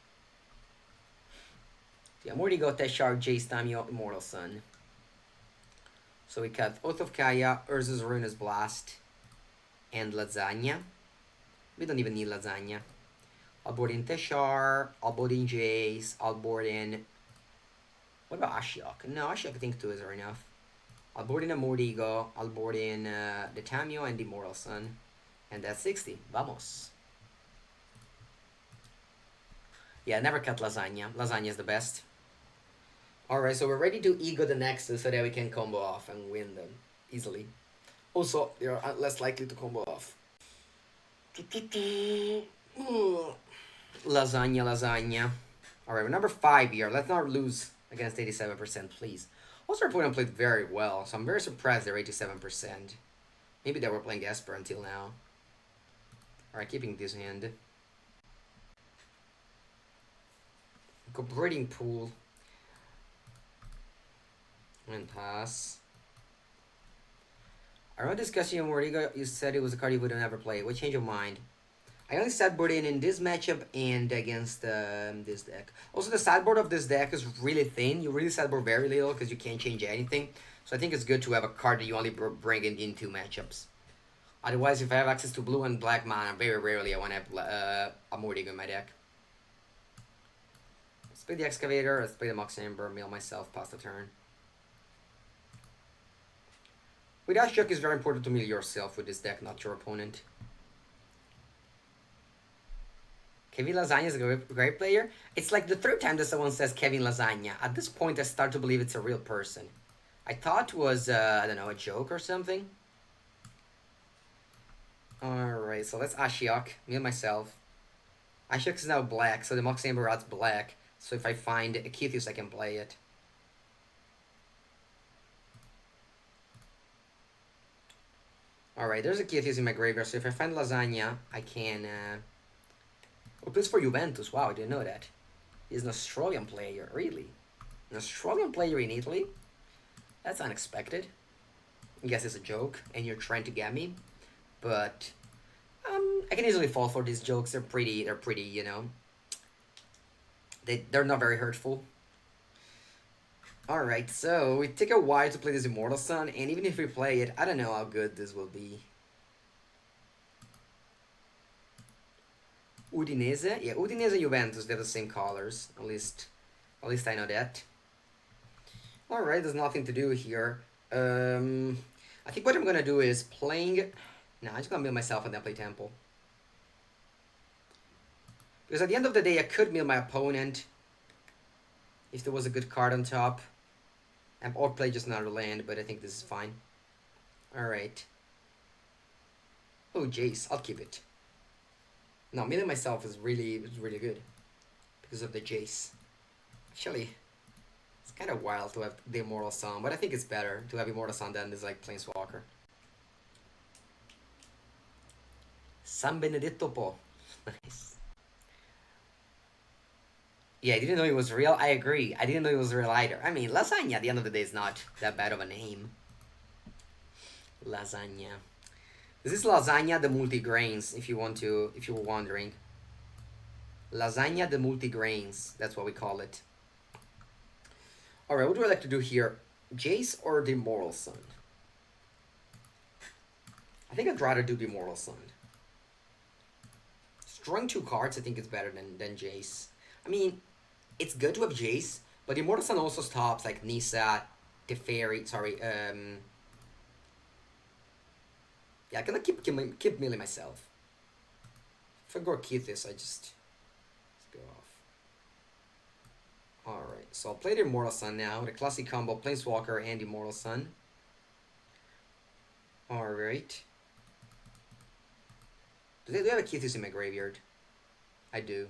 Yeah, Mordigo, Teshar, Jace, Tamio, Immortal Sun. So we cut Oath of Kaya, Urza's Ruinous Blast, and Lasagna. We don't even need Lasagna. I'll board in Teshar, I'll board in Jace, I'll board in... What about Ashiok? No, Ashiok I think 2 is enough. I'll board in a Mordigo, I'll board in the Tamio and the Immortal Sun. And that's 60. Vamos. Yeah, never cut lasagna. Lasagna is the best. Alright, so we're ready to ego the Nexus so that we can combo off and win them easily. Also, they are less likely to combo off. Lasagna, lasagna. Alright, we're number 5 here. Let's not lose against 87%, please. Also, our opponent played very well, so I'm very surprised they're 87%. Maybe they were playing Esper until now. Alright, keeping this hand. Breeding pool. And pass. I remember discussing where you said it was a card you would never play. What changed your mind? I only sideboard in this matchup and against this deck. Also, the sideboard of this deck is really thin. You really sideboard very little because you can't change anything. So I think it's good to have a card that you only bring in 2 matchups. Otherwise, if I have access to blue and black mana, very rarely I want to have a Mordigo in my deck. Let's play the Excavator, let's play the Mox Amber, mill myself, pass the turn. With Ashok, it's very important to mill yourself with this deck, not your opponent. Kevin Lasagna is a great player. It's like the 3rd time that someone says Kevin Lasagna. At this point, I start to believe it's a real person. I thought it was, I don't know, a joke or something. Alright, so let's Ashiok, me and myself. Ashiok is now black, so the Mox Amber adds black. So if I find a Kethis, I can play it. Alright, there's a Kethis in my graveyard, so if I find Lasagna, I can... Oh, plays for Juventus, wow, I didn't know that. He's an Australian player, really? An Australian player in Italy? That's unexpected. I guess it's a joke, and you're trying to get me. But I can easily fall for these jokes. They're pretty, you know. They're not very hurtful. Alright, so we take a while to play this Immortal Sun, and even if we play it, I don't know how good this will be. Udinese? Yeah, Udinese and Juventus, they have the same colors. At least I know that. Alright, there's nothing to do here. I think what I'm gonna do is playing... No, I'm just gonna mill myself and then play Temple. Because at the end of the day, I could mill my opponent if there was a good card on top. Or play just another land, but I think this is fine. Alright. Oh, Jace, I'll keep it. No, milling myself is really good. Because of the Jace. Actually, it's kind of wild to have the Immortal Sun, but I think it's better to have Immortal Sun than this, like, Planeswalker. San Benedetto Po. Nice. Yeah, I didn't know it was real. I agree. I didn't know it was real either. I mean, Lasagna at the end of the day is not that bad of a name. Lasagna. This is Lasagna the multi-grains, if you were wondering. Lasagna the multi-grains. That's what we call it. Alright, what do I like to do here? Jace or the Immortal Sun? I think I'd rather do the Immortal Sun. Drawing 2 cards, I think it's better than Jace. I mean, it's good to have Jace, but the Immortal Sun also stops, like, Nissa, Teferi, sorry, yeah, I'm gonna keep milling myself. If I go Kethis, I just... Let's go off. Alright, so I'll play the Immortal Sun now, the classic combo, Planeswalker and Immortal Sun. Alright. Do they have a Kethis in my graveyard? I do.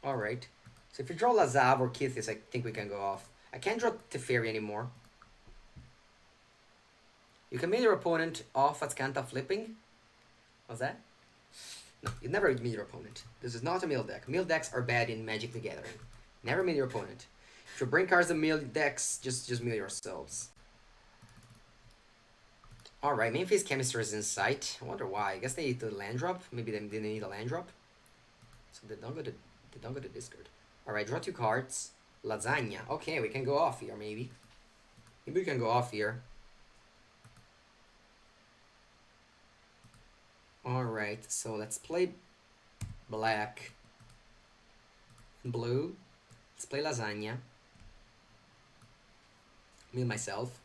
Alright. So if you draw Lazav or Kethis, I think we can go off. I can't draw Teferi anymore. You can mill your opponent off at Scanta flipping. What's that? No, you never mill your opponent. This is not a mill deck. Mill decks are bad in Magic the Gathering. Never mill your opponent. If you bring cards and mill decks, just mill yourselves. Alright, main phase Chemistry is in sight. I wonder why. I guess they need the land drop. Maybe they didn't need a land drop. So they don't go to discard. Alright, draw 2 cards. Lasagna. Okay, we can go off here, maybe. Maybe we can go off here. Alright, so let's play black. Blue. Let's play Lasagna. Me and myself.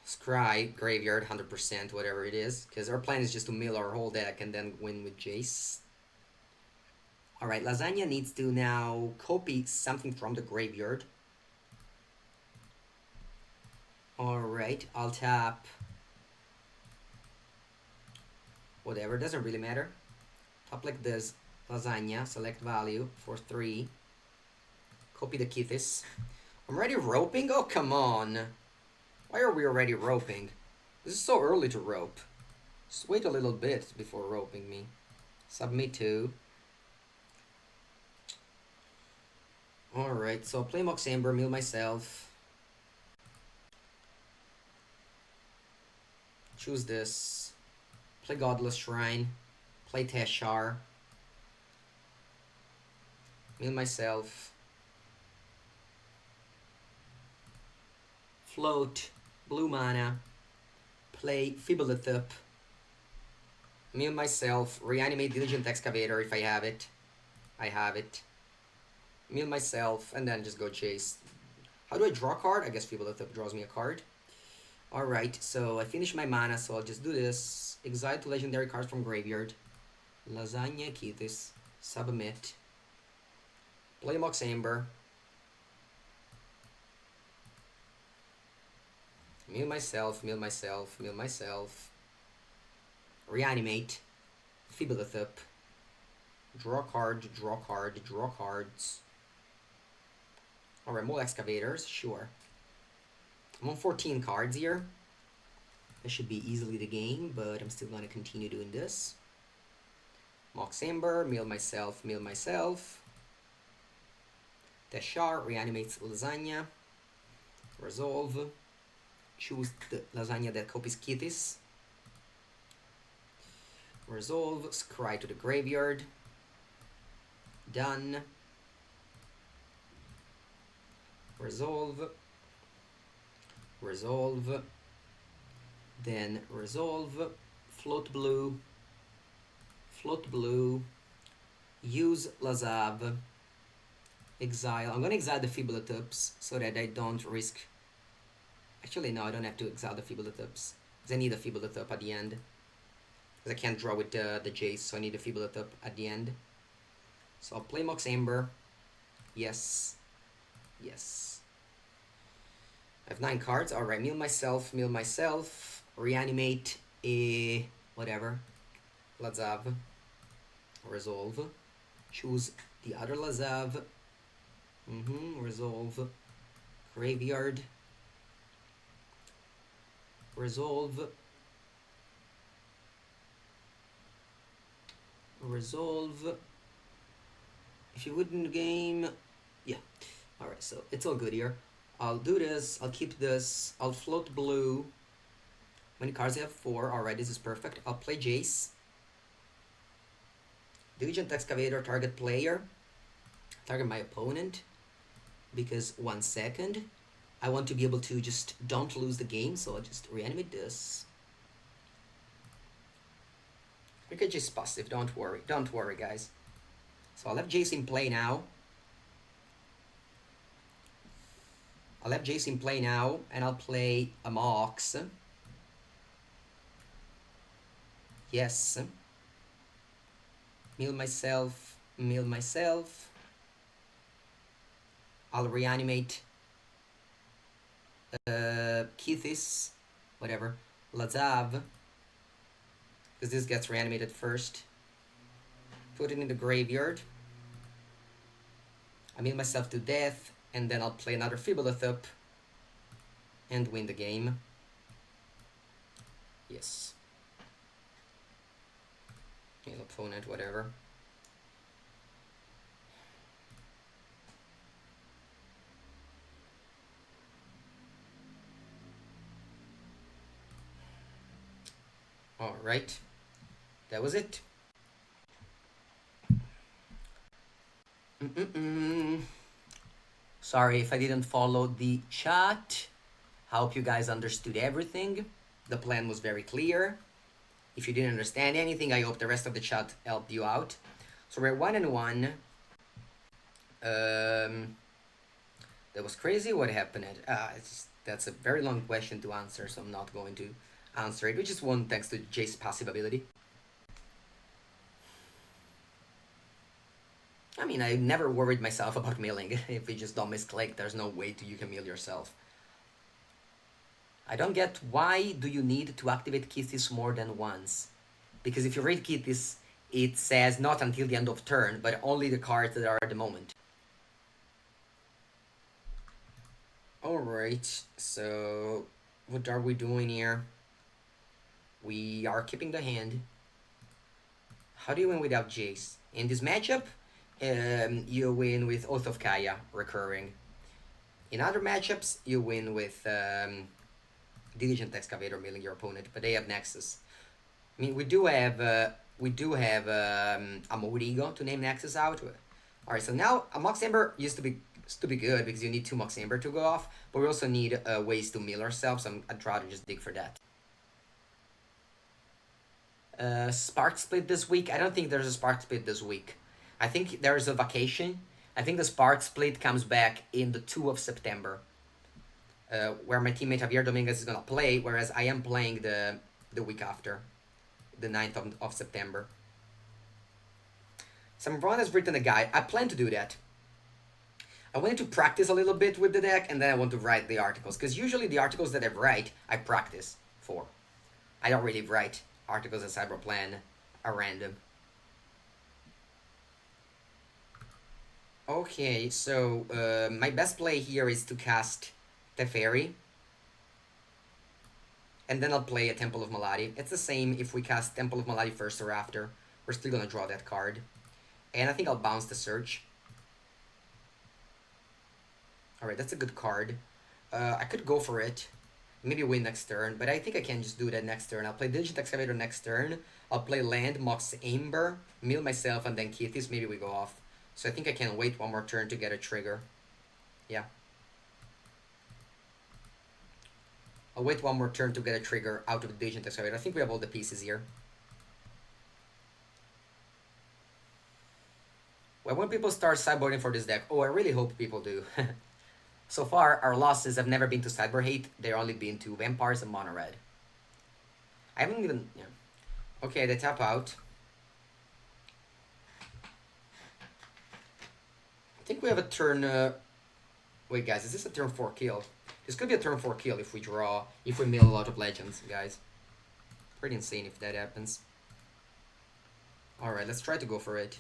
Scry, graveyard, 100%, whatever it is. Because our plan is just to mill our whole deck and then win with Jace. Alright, Lasagna needs to now copy something from the graveyard. Alright, I'll tap... whatever, doesn't really matter. Tap like this, Lasagna, select value for 3. Copy the Kethis. I'm already roping? Oh, come on. Why are we already roping? This is so early to rope. Just wait a little bit before roping me. Submit to. Alright, so play Mox Amber, mill myself. Choose this. Play Godless Shrine. Play Teshar. Mill myself. Float. Blue mana. Play Fibbolethip. Mill myself. Reanimate Diligent Excavator if I have it. I have it. Mill myself, and then just go chase. How do I draw a card? I guess Fibbolethip draws me a card. Alright, so I finished my mana, so I'll just do this. Exile 2 legendary cards from graveyard. Lasagna, Kethis. Submit. Play Mox Amber. Mill myself, mill myself, mill myself. Reanimate. Fibbolethip. Draw card, draw card, draw cards. Alright, more excavators, sure. I'm on 14 cards here. This should be easily the game, but I'm still going to continue doing this. Mox Amber, mill myself, mill myself. Teshar reanimates Lasagna. Resolve. Choose the Lasagna that copies Kethis. Resolve, scry to the graveyard. Done. Resolve. Resolve. Then resolve. Float blue. Float blue. Use Lazav. Exile. I'm gonna exile the Fibbolethip so that I don't risk. Actually, no, I don't have to exile the Fibbolethip. Because I need a Fibbolethip at the end. Because I can't draw with the Jace, so I need a Fibbolethip at the end. So I'll play Mox Amber. Yes. Yes. I have 9 cards. Alright, mill myself, mill myself. Reanimate a... whatever. Lazav. Resolve. Choose the other Lazav. Resolve. Graveyard. Resolve. Resolve. If you wouldn't game... yeah. Alright, so it's all good here. I'll do this. I'll keep this. I'll float blue. Many cards I have? 4. Alright, this is perfect. I'll play Jace. Diligent Excavator, target player. Target my opponent. Because 1 second. I want to be able to just don't lose the game, so I'll just reanimate this. We could just passive, don't worry. Don't worry, guys. So I'll have Jace in play now. I'll have Jace in play now, and I'll play a Mox. Yes. Mill myself, mill myself. I'll reanimate Kethis, whatever, Lazav, because this gets reanimated first. Put it in the graveyard. I mill myself to death, and then I'll play another Fibbolethip and win the game. Yes. Mill opponent, whatever. Alright, that was it. Sorry if I didn't follow the chat. I hope you guys understood everything. The plan was very clear. If you didn't understand anything, I hope the rest of the chat helped you out. So we're 1-1. That was crazy. What happened? That's a very long question to answer, so I'm not going to answer it. Which is one thanks to Jace's passive ability. I mean, I never worried myself about milling. If you just don't misclick, there's no way you can mill yourself. I don't get why do you need to activate Kethis more than once? Because if you read Kethis, it says not until the end of turn, but only the cards that are at the moment. Alright, so what are we doing here? We are keeping the hand. How do you win without Jace? In this matchup, you win with Oath of Kaya recurring. In other matchups, you win with Diligent Excavator milling your opponent, but they have Nexus. I mean, we do have a Morigo to name Nexus out. Alright, so now a Mox Amber used to be good because you need 2 Mox Amber to go off, but we also need ways to mill ourselves, so I'd rather just dig for that. Spark Split this week? I don't think there's a Spark Split this week. I think there's a vacation. I think the Spark Split comes back in the 2 of September. Where my teammate Javier Dominguez is gonna play, whereas I am playing the week after, the 9th of September. Samron has written a guide. I plan to do that. I wanted to practice a little bit with the deck, and then I want to write the articles, because usually the articles that I write, I practice for. I don't really write articles in Cyberplan are random. Okay, so my best play here is to cast Teferi. And then I'll play a Temple of Maladi. It's the same if we cast Temple of Maladi first or after. We're still gonna draw that card. And I think I'll bounce the Search. Alright, that's a good card. I could go for it. Maybe win next turn, but I think I can just do that next turn. I'll play Diligent Excavator next turn. I'll play Land, Mox Amber, mill myself, and then Kethis. Maybe we go off. So I think I can wait one more turn to get a trigger. Yeah. I'll wait one more turn to get a trigger out of the Diligent Excavator. I think we have all the pieces here. When people start sideboarding for this deck, oh, I really hope people do. So far, our losses have never been to sideboard hate. They've only been to Vampires and Mono Red. I haven't even... Yeah. Okay, they tap out. I think we have a turn... Wait, guys, is this a turn 4 kill? This could be a turn 4 kill if we mill a lot of legends, guys. Pretty insane if that happens. Alright, let's try to go for it.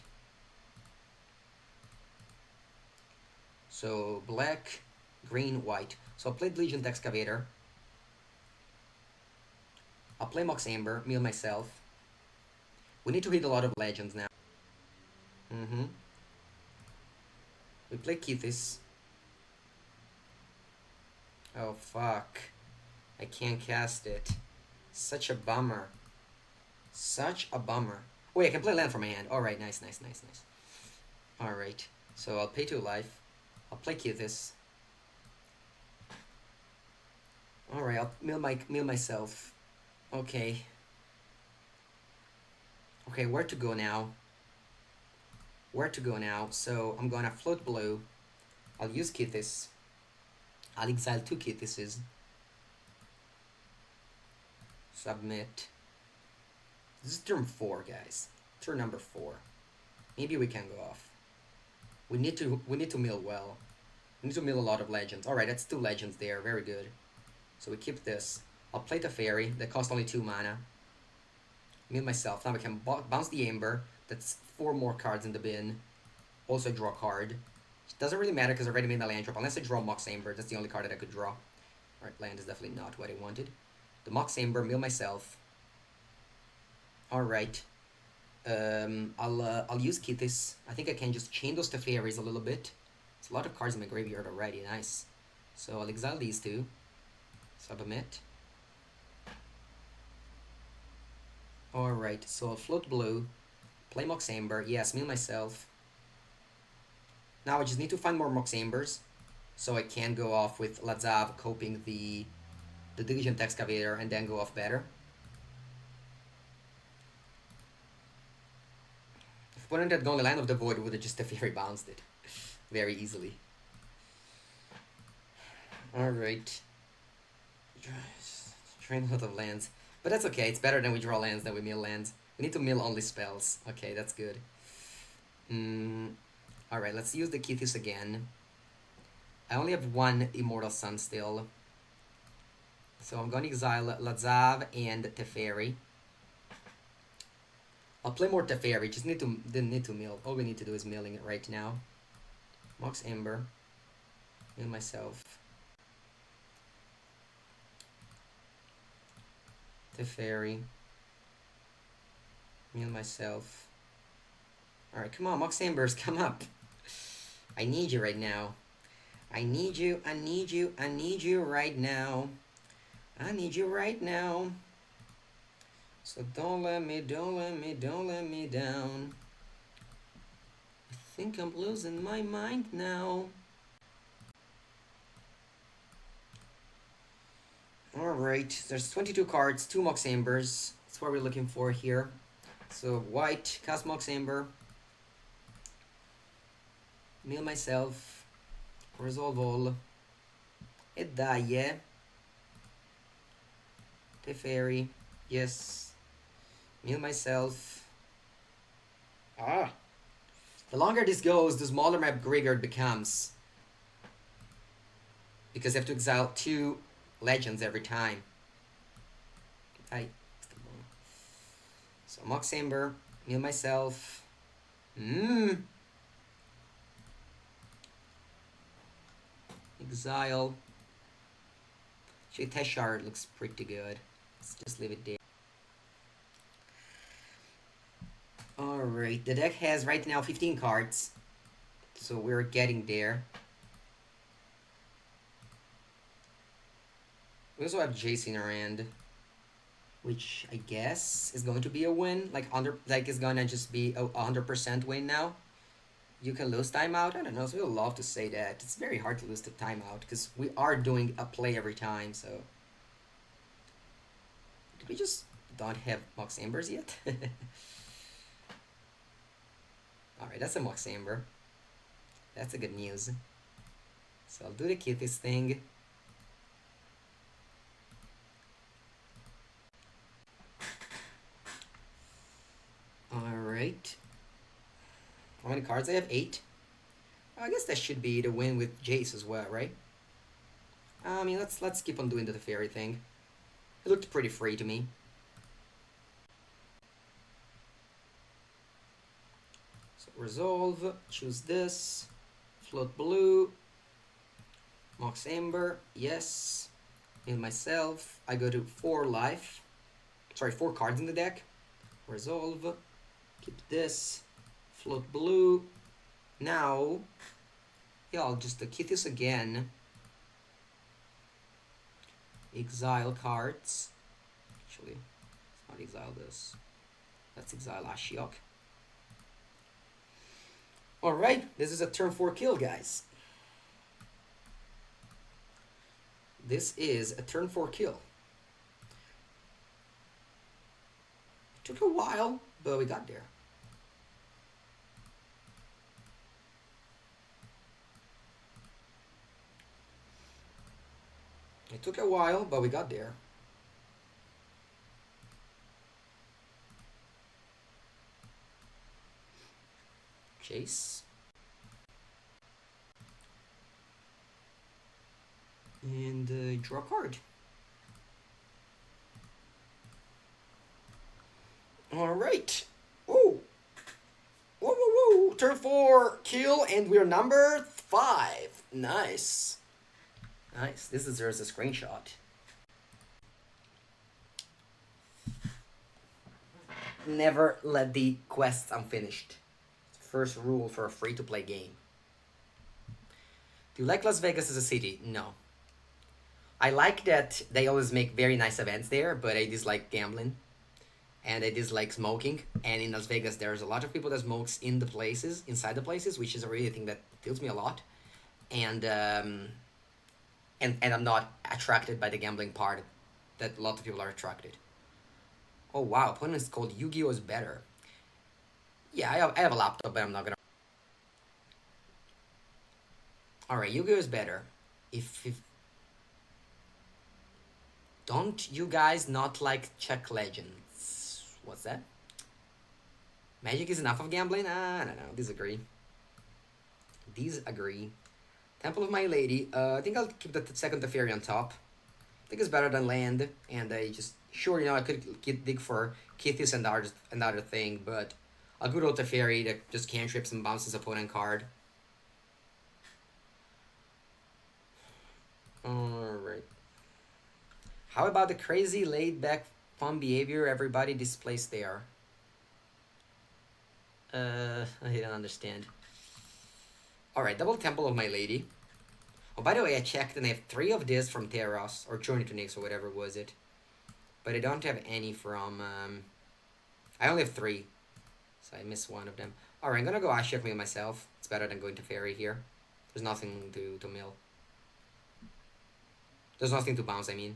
So, black, green, white. So I'll play Diligent Excavator. I'll play Mox Amber, mill myself. We need to hit a lot of legends now. We play Kethis. Oh, fuck. I can't cast it. Such a bummer. Such a bummer. Wait, I can play land from my hand. Alright, nice. Alright, so I'll pay 2 life. I'll play Kethis. Alright, I'll mill myself. Okay. Okay, where to go now? So I'm gonna float blue. I'll use Kethis. I'll exile 2 Kethises. Submit. This is turn 4, guys. Turn number 4. Maybe we can go off. We need to mill well. We need to mill a lot of legends. Alright, that's 2 legends there. Very good. So we keep this. I'll play the fairy. That costs only 2 mana. Mill myself. Now we can bounce the Amber. That's 4 more cards in the bin. Also draw a card. It doesn't really matter because I already made my land drop. Unless I draw Mox Amber. That's the only card that I could draw. Alright, land is definitely not what I wanted. The Mox Amber. Mill myself. Alright. I'll use Kethis. I think I can just chain those Teferis a little bit. It's a lot of cards in my graveyard already. Nice. So I'll exile these 2. Submit. Alright, so I'll float blue. Play Mox Amber. Yes, mill myself. Now I just need to find more Mox Ambers. So I can go off with Lazav coping the Diligent Excavator and then go off better. Opponent had gone the Land of the Void would have just Teferi bounced it very easily. Alright. Drain a lot of lands. But that's okay, it's better than we draw lands than we mill lands. We need to mill only spells. Okay, that's good. Alright, let's use the Kethis again. I only have one Immortal Sun still. So I'm going to exile Lazav and Teferi. I'll play more Teferi, just didn't need to mill. All we need to do is milling it right now. Mox Ember. Mill myself. Teferi. Mill myself. Alright, come on, Mox Embers, come up. I need you right now. I need you, I need you, I need you right now. I need you right now. So don't let me down. I think I'm losing my mind now. Alright, there's 22 cards, 2 Mox Ambers. That's what we're looking for here. So white, cast Mox Amber. Mill myself. Resolve all. Edaie. Teferi. Yes. Mill myself. Ah. The longer this goes, the smaller my graveyard becomes. Because I have to exile 2 legends every time. So Mox Amber. Mill myself. Exile. Actually, Teshar looks pretty good. Let's just leave it there. Alright, the deck has right now 15 cards. So we're getting there. We also have Jace in our hand. Which I guess is going to be a win. Like is gonna just be a 100% win now. You can lose timeout. I don't know. So we would love to say that. It's very hard to lose the timeout because we are doing a play every time. So did we just don't have Mox Ambers yet? Alright, that's a Mox Amber. That's a good news. So I'll do the Kethis thing. Alright. How many cards? I have 8. I guess that should be the win with Jace as well, right? I mean, let's keep on doing the fairy thing. It looked pretty free to me. So resolve, choose this, float blue, Mox Amber, yes. Mill myself. I go to 4 life. Sorry, 4 cards in the deck. Resolve, keep this, float blue. Now, yeah, I'll just keep this again. Exile cards. Actually, let's not exile this. Let's exile Ashiok. Alright, this is a turn 4 kill, guys. This is a turn 4 kill. It took a while, but we got there. It took a while, but we got there. Chase. And draw a card. Alright. Whoa. Whoa, whoa, whoa. Turn 4 kill, and we're number 5. Nice. Nice. This deserves a screenshot. Never let the quests unfinished. First rule for a free-to-play game. Do you like Las Vegas as a city? No. I like that they always make very nice events there, but I dislike gambling. And I dislike smoking. And in Las Vegas, there's a lot of people that smokes in the places, inside the places, which is a really thing that tilts me a lot. And I'm not attracted by the gambling part that a lot of people are attracted. Oh wow, opponent is called Yu-Gi-Oh! Is better. Yeah, I have a laptop, but I'm not gonna. Alright, Yu-Gi-Oh! Is better. If Don't you guys not like Czech legends? What's that? Magic is enough of gambling? I don't know. Disagree. Disagree. Temple of My Lady. I think I'll keep the second Teferi on top. I think it's better than land, and I just sure I could dig for Kethis and another thing, but a good old Teferi that just cantrips and bounces opponent card. Alright. How about the crazy laid back fun behavior everybody displays there? I don't understand. Alright, double Temple of My Lady. Oh, by the way, I checked and I have 3 of this from Terras, or Journey to Nyx, or whatever was it. But I don't have any from, I only have 3. So I missed one of them. Alright, I'm gonna go Ashiok Mill myself. It's better than going to Fairy here. There's nothing to mill. There's nothing to bounce, I mean.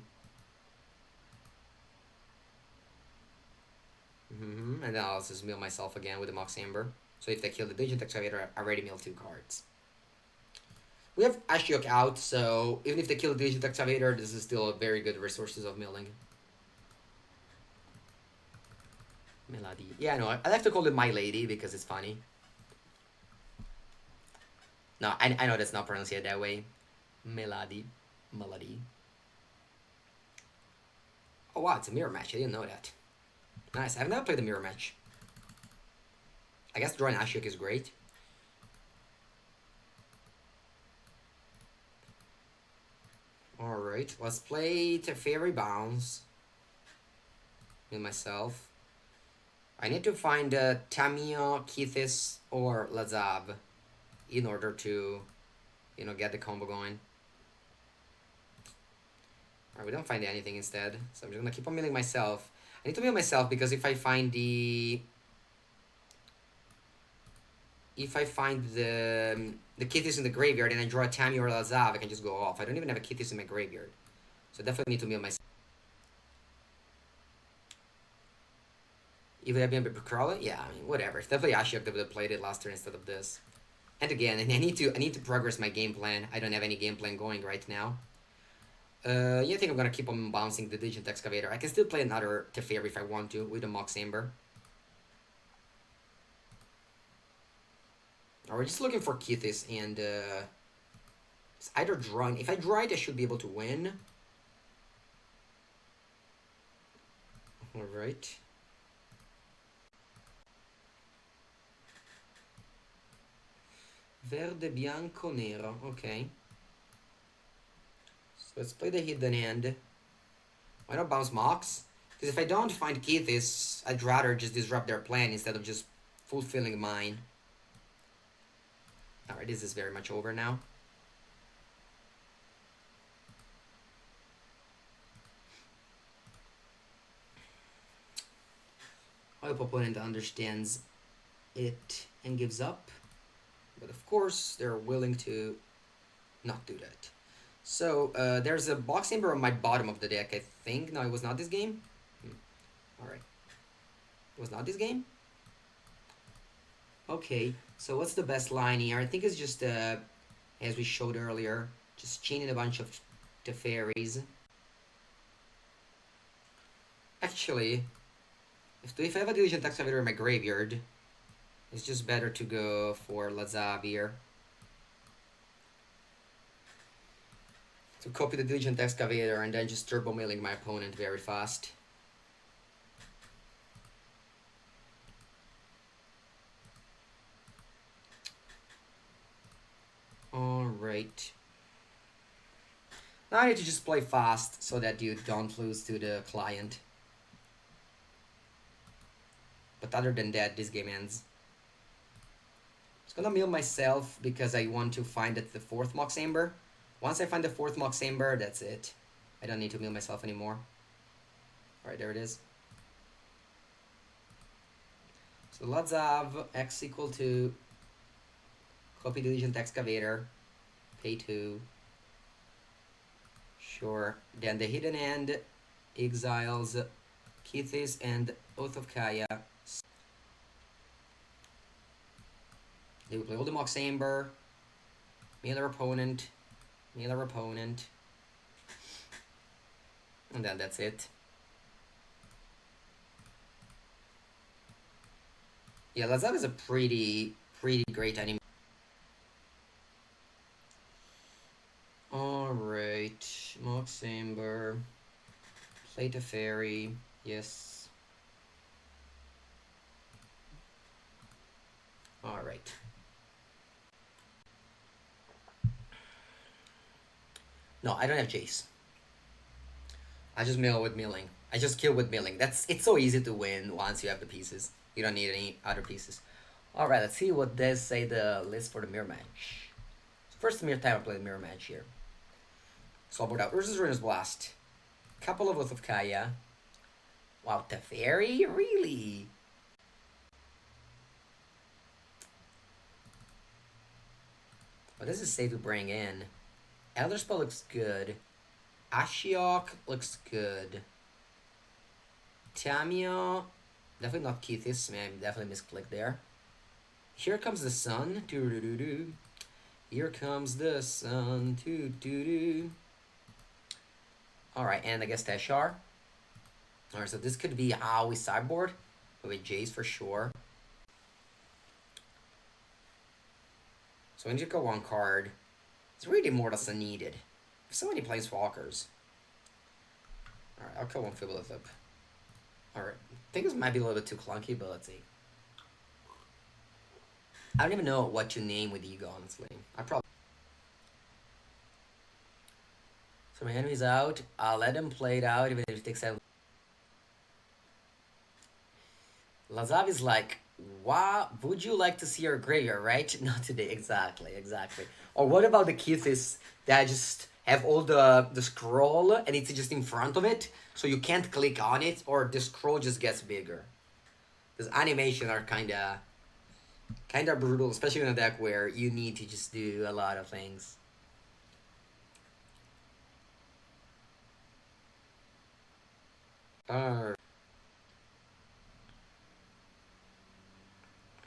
And then I'll just mill myself again with the Mox Amber. So if they kill the Digital Excavator, I already milled 2 cards. We have Ashiok out, so even if they kill the Digital Excavator, this is still a very good resources of milling. Melody. Yeah, no, I like to call it My Lady because it's funny. No, I know that's not pronounced that way. Melody. Melody. Oh wow, it's a mirror match. I didn't know that. Nice. I've never played a mirror match. I guess drawing Ashiok is great. Alright, let's play Teferi Bounce. With myself. I need to find Tamio, Kethis, or Lazav in order to, get the combo going. Alright, we don't find anything instead, so I'm just gonna keep on milling myself. I need to mill myself because if I find the Kethis in the graveyard and I draw a Tamio or Lazav, I can just go off. I don't even have a Kethis in my graveyard, so I definitely need to mill myself. Even I've been crawling, yeah, I mean whatever. It's definitely Ashiok that would have played it last turn instead of this. And again, I need to progress my game plan. I don't have any game plan going right now. Yeah, I think I'm gonna keep on bouncing the Digital Excavator. I can still play another Teferi if I want to with the Mox Amber. Or we're just looking for Kethis and it's either drawing. If I draw it, I should be able to win. Alright. Verde, bianco, nero. Okay. So let's play the hidden hand. Why not bounce Mox? Because if I don't find Kethis, I'd rather just disrupt their plan instead of just fulfilling mine. Alright, this is very much over now. I hope opponent understands it and gives up. But of course, they're willing to not do that. So, there's a Box Amber on my bottom of the deck, I think. No, it was not this game? Alright. It was not this game? Okay, so what's the best line here? I think it's just, as we showed earlier, just chaining a bunch of Teferis. Actually, if I have a Diligent Excavator in my graveyard, it's just better to go for Lazav here. To copy the Diligent Excavator and then just turbo milling my opponent very fast. Alright. Now I need to just play fast so that you don't lose to the client. But other than that, this game ends. I'm just gonna mill myself because I want to find the 4th Mox Amber. Once I find the 4th Mox Amber, that's it. I don't need to mill myself anymore. Alright, there it is. So Lazav, X equal to copy Diligent Excavator, pay 2. Sure. Then the hidden hand exiles Kethis and Oath of Kaya. They will play all the Mox Amber, mill our opponent, mill our opponent. And then that's it. Yeah, Lazab is a pretty great anime. Alright, Mox Amber. Plate a fairy. Yes. Alright. No, I don't have Jace. I just mill with milling. I just kill with milling. It's so easy to win once you have the pieces. You don't need any other pieces. Alright, let's see what does say the list for the mirror match. First mirror time I play the mirror match here. Slowboard out. Urza's Ruinous Blast. Couple of Oath of Kaya. Wow, Teferi? Really? What does it say to bring in? Elder Spell looks good. Ashiok looks good. Tamio. Definitely not Kethis. Man, definitely misclicked there. Here comes the sun. Doo-doo-doo-doo. Here comes the sun. Doo-doo-doo. Alright, and I guess Teshar. Alright, so this could be how we sideboard. With Jace for sure. So we need to go one card. It's really more than needed. So many planeswalkers. Alright, I'll kill one Fibbolethip. Alright, I think this might be a little bit too clunky, but let's see. I don't even know what to name with Ego, honestly. I probably... So my enemy's out. I'll let him play it out, even if it takes out... Lazav is like, wow, would you like to see your graveyard, right? Not today, exactly. Or what about the Kethis that just have all the scroll and it's just in front of it, so you can't click on it, or the scroll just gets bigger. These animations are kinda brutal, especially in a deck where you need to just do a lot of things.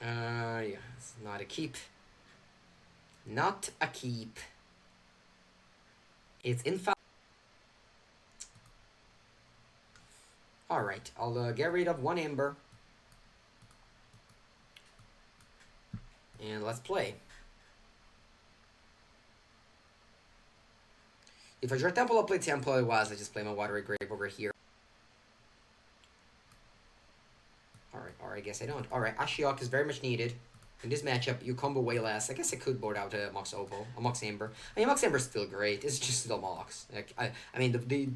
Yeah, it's not a keep. Not a keep. It's invalid. Alright, I'll get rid of one Ember. And let's play. If I draw Temple, I'll play Temple. Otherwise, I just play my Watery Grave over here. Alright, or I guess I don't. Alright, Ashiok is very much needed. In this matchup, you combo way less. I guess I could board out a Mox Opal, a Mox Amber. I mean, Mox Amber is still great. It's just still Mox. Like, I mean,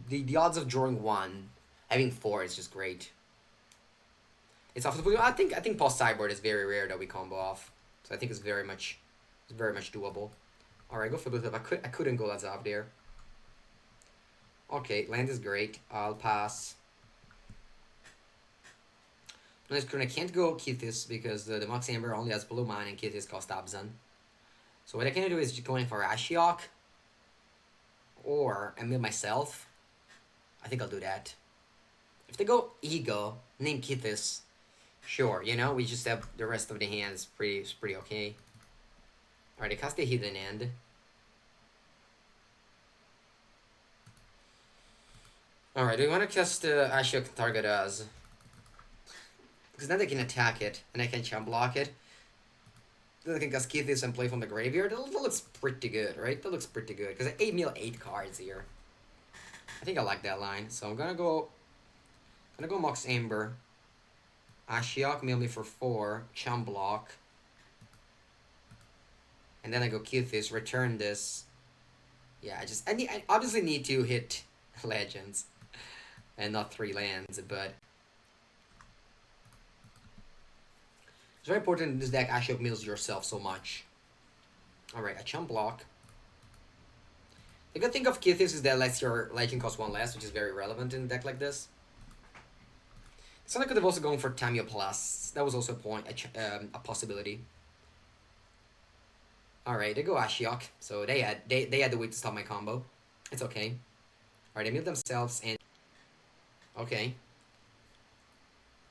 the odds of drawing one, having four is just great. It's off the. I think post sideboard is very rare that we combo off. So I think it's very much doable. All right, go for Blue. I couldn't go Lazav there. Okay, land is great. I'll pass. I can't go Kethis because the Mox Amber only has blue mana and Kethis costs Abzan. So what I can do is just go in for Ashiok. Or I mill myself. I think I'll do that. If they go Ego, name Kethis, sure, you know, we just have the rest of the hand is pretty okay. Alright, I cast the Hidden End. Alright, do we want to cast Ashiok target us? Because then they can attack it, and I can chump block it. Then I can cast Kethis and play from the graveyard. That looks pretty good, right? That looks pretty good. Because I mill 8 cards here. I think I like that line. So I'm gonna go Mox Amber. Ashiok mill me for 4. Chump block. And then I go Kethis, return this. Yeah, I obviously need to hit Legends. And not 3 lands, but... It's very important in this deck, Ashiok mills yourself so much. Alright, a chump block. The good thing of Kethis is that lets your legend cost 1 less, which is very relevant in a deck like this. So I could have also gone for Tamio Plus. That was also a possibility. Alright, they go Ashiok. So they had the way to stop my combo. It's okay. Alright, they mill themselves and... Okay.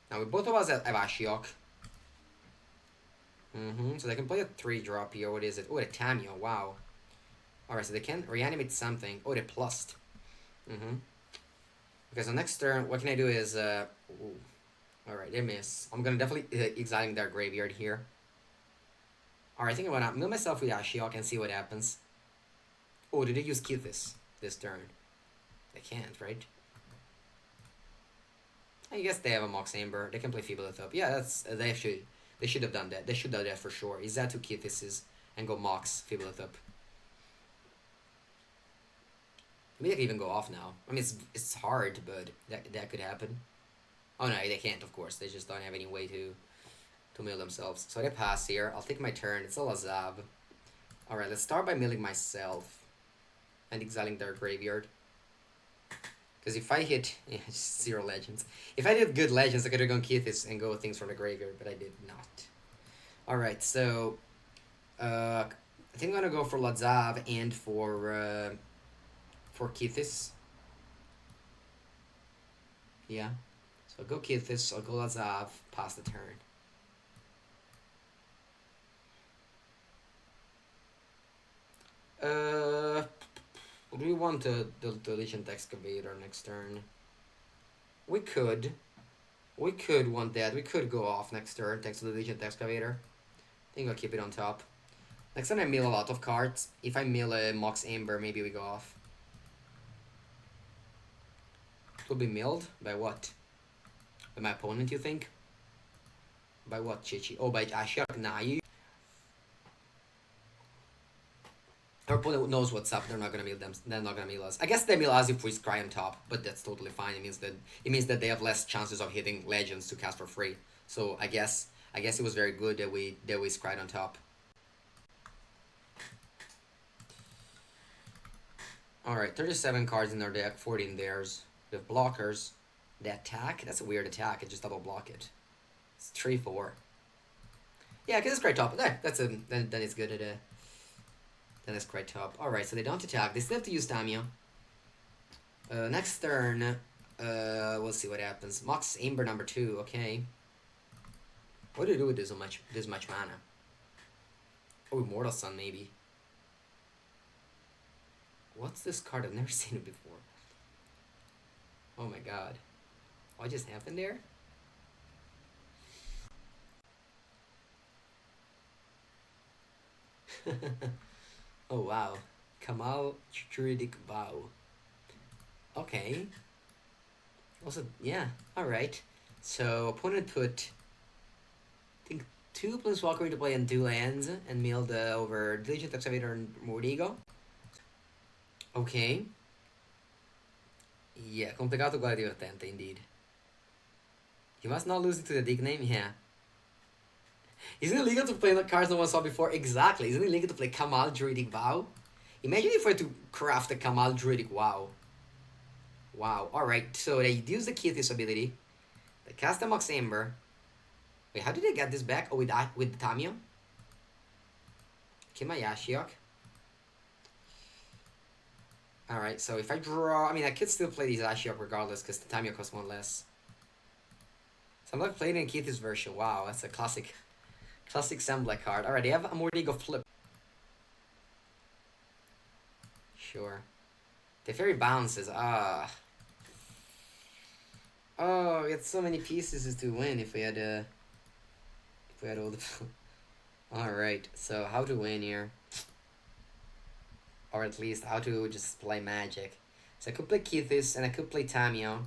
Now, both of us have Ashiok. So they can play a 3-drop here. What is it? Oh, a Tamio. Wow. Alright, so they can reanimate something. Oh, they plussed. Okay, so next turn, what can I do is, alright, they miss. I'm gonna definitely exiling their graveyard here. Alright, I think I'm gonna mill myself with Ashiok and see what happens. Oh, did they use Kethis this turn? They can't, right? I guess they have a Mox Amber. They can play Feeblethop. Yeah, that's they should have done that. They should have done that for sure. Is that two Kethises and go Mox Feeblethop. Maybe they can even go off now. I mean, it's hard, but that could happen. Oh no, they can't. Of course, they just don't have any way to mill themselves. So they pass here. I'll take my turn. It's a Lazav. All right, let's start by milling myself and exiling their graveyard. Because if I hit... Yeah, just 0 legends. If I did good legends, I could have gone Kethis and go things from the graveyard, but I did not. Alright, so... I think I'm going to go for Lazav and for Kethis. Yeah. So I'll go Kethis, I'll go Lazav, pass the turn. Do we want the Legend Excavator next turn? We could. We could want that. We could go off next turn thanks to the Legend Excavator. I think I'll keep it on top. Next time I mill a lot of cards. If I mill a Mox Amber, maybe we go off. It will be milled? By what? By my opponent, you think? By what, Chichi? Oh, by Ashiok? Nah, you... Our opponent knows what's up. They're not gonna mill them. They're not gonna mill us. I guess they mill us if we scry on top, but that's totally fine. It means that they have less chances of hitting legends to cast for free. So I guess it was very good that we scried on top. All right, 37 cards in their deck, 40 in theirs. We have blockers. The attack. That's a weird attack. It just double block it. It's 3/4. Yeah, because it's great top. That's a then it's good at a. Then it's quite top. Alright, so they don't attack. They still have to use Tamio. Next turn, we'll see what happens. Mox Amber number 2, okay. What do you do with this much mana? Oh, Immortal Sun, maybe. What's this card? I've never seen it before. Oh my god. What just happened there? Oh wow. Kamal Druidic Vow. Okay. Also, yeah, alright. So, opponent put, I think, 2 Planeswalker into play and 2 lands, and milled over Legend Excavator and Mordigo. Ok. Yeah, complicato uguale divertente, indeed. You must not lose it to the nickname? Yeah. Isn't it legal to play cards no one saw before? Exactly. Isn't it legal to play Kamal Druidic Vow? Imagine if I had to craft a Kamal Druidic Wow. Wow. Alright, so they use the Kethis ability. They cast the Mox Amber. Wait, how did they get this back? Oh, with the Tamio? Okay, my Ashiok. Alright, so if I draw... I mean, I could still play these Ashiok regardless, because the Tamio costs 1 less. So I'm not playing in Kethis version. Wow, that's a classic Sembla card. Alright, they have a Mordigo flip. Sure. The fairy bounces. Ah. Oh, we had so many pieces to win if we had all the... Alright, so how to win here? Or at least how to just play Magic. So I could play Kethis and I could play Tamio.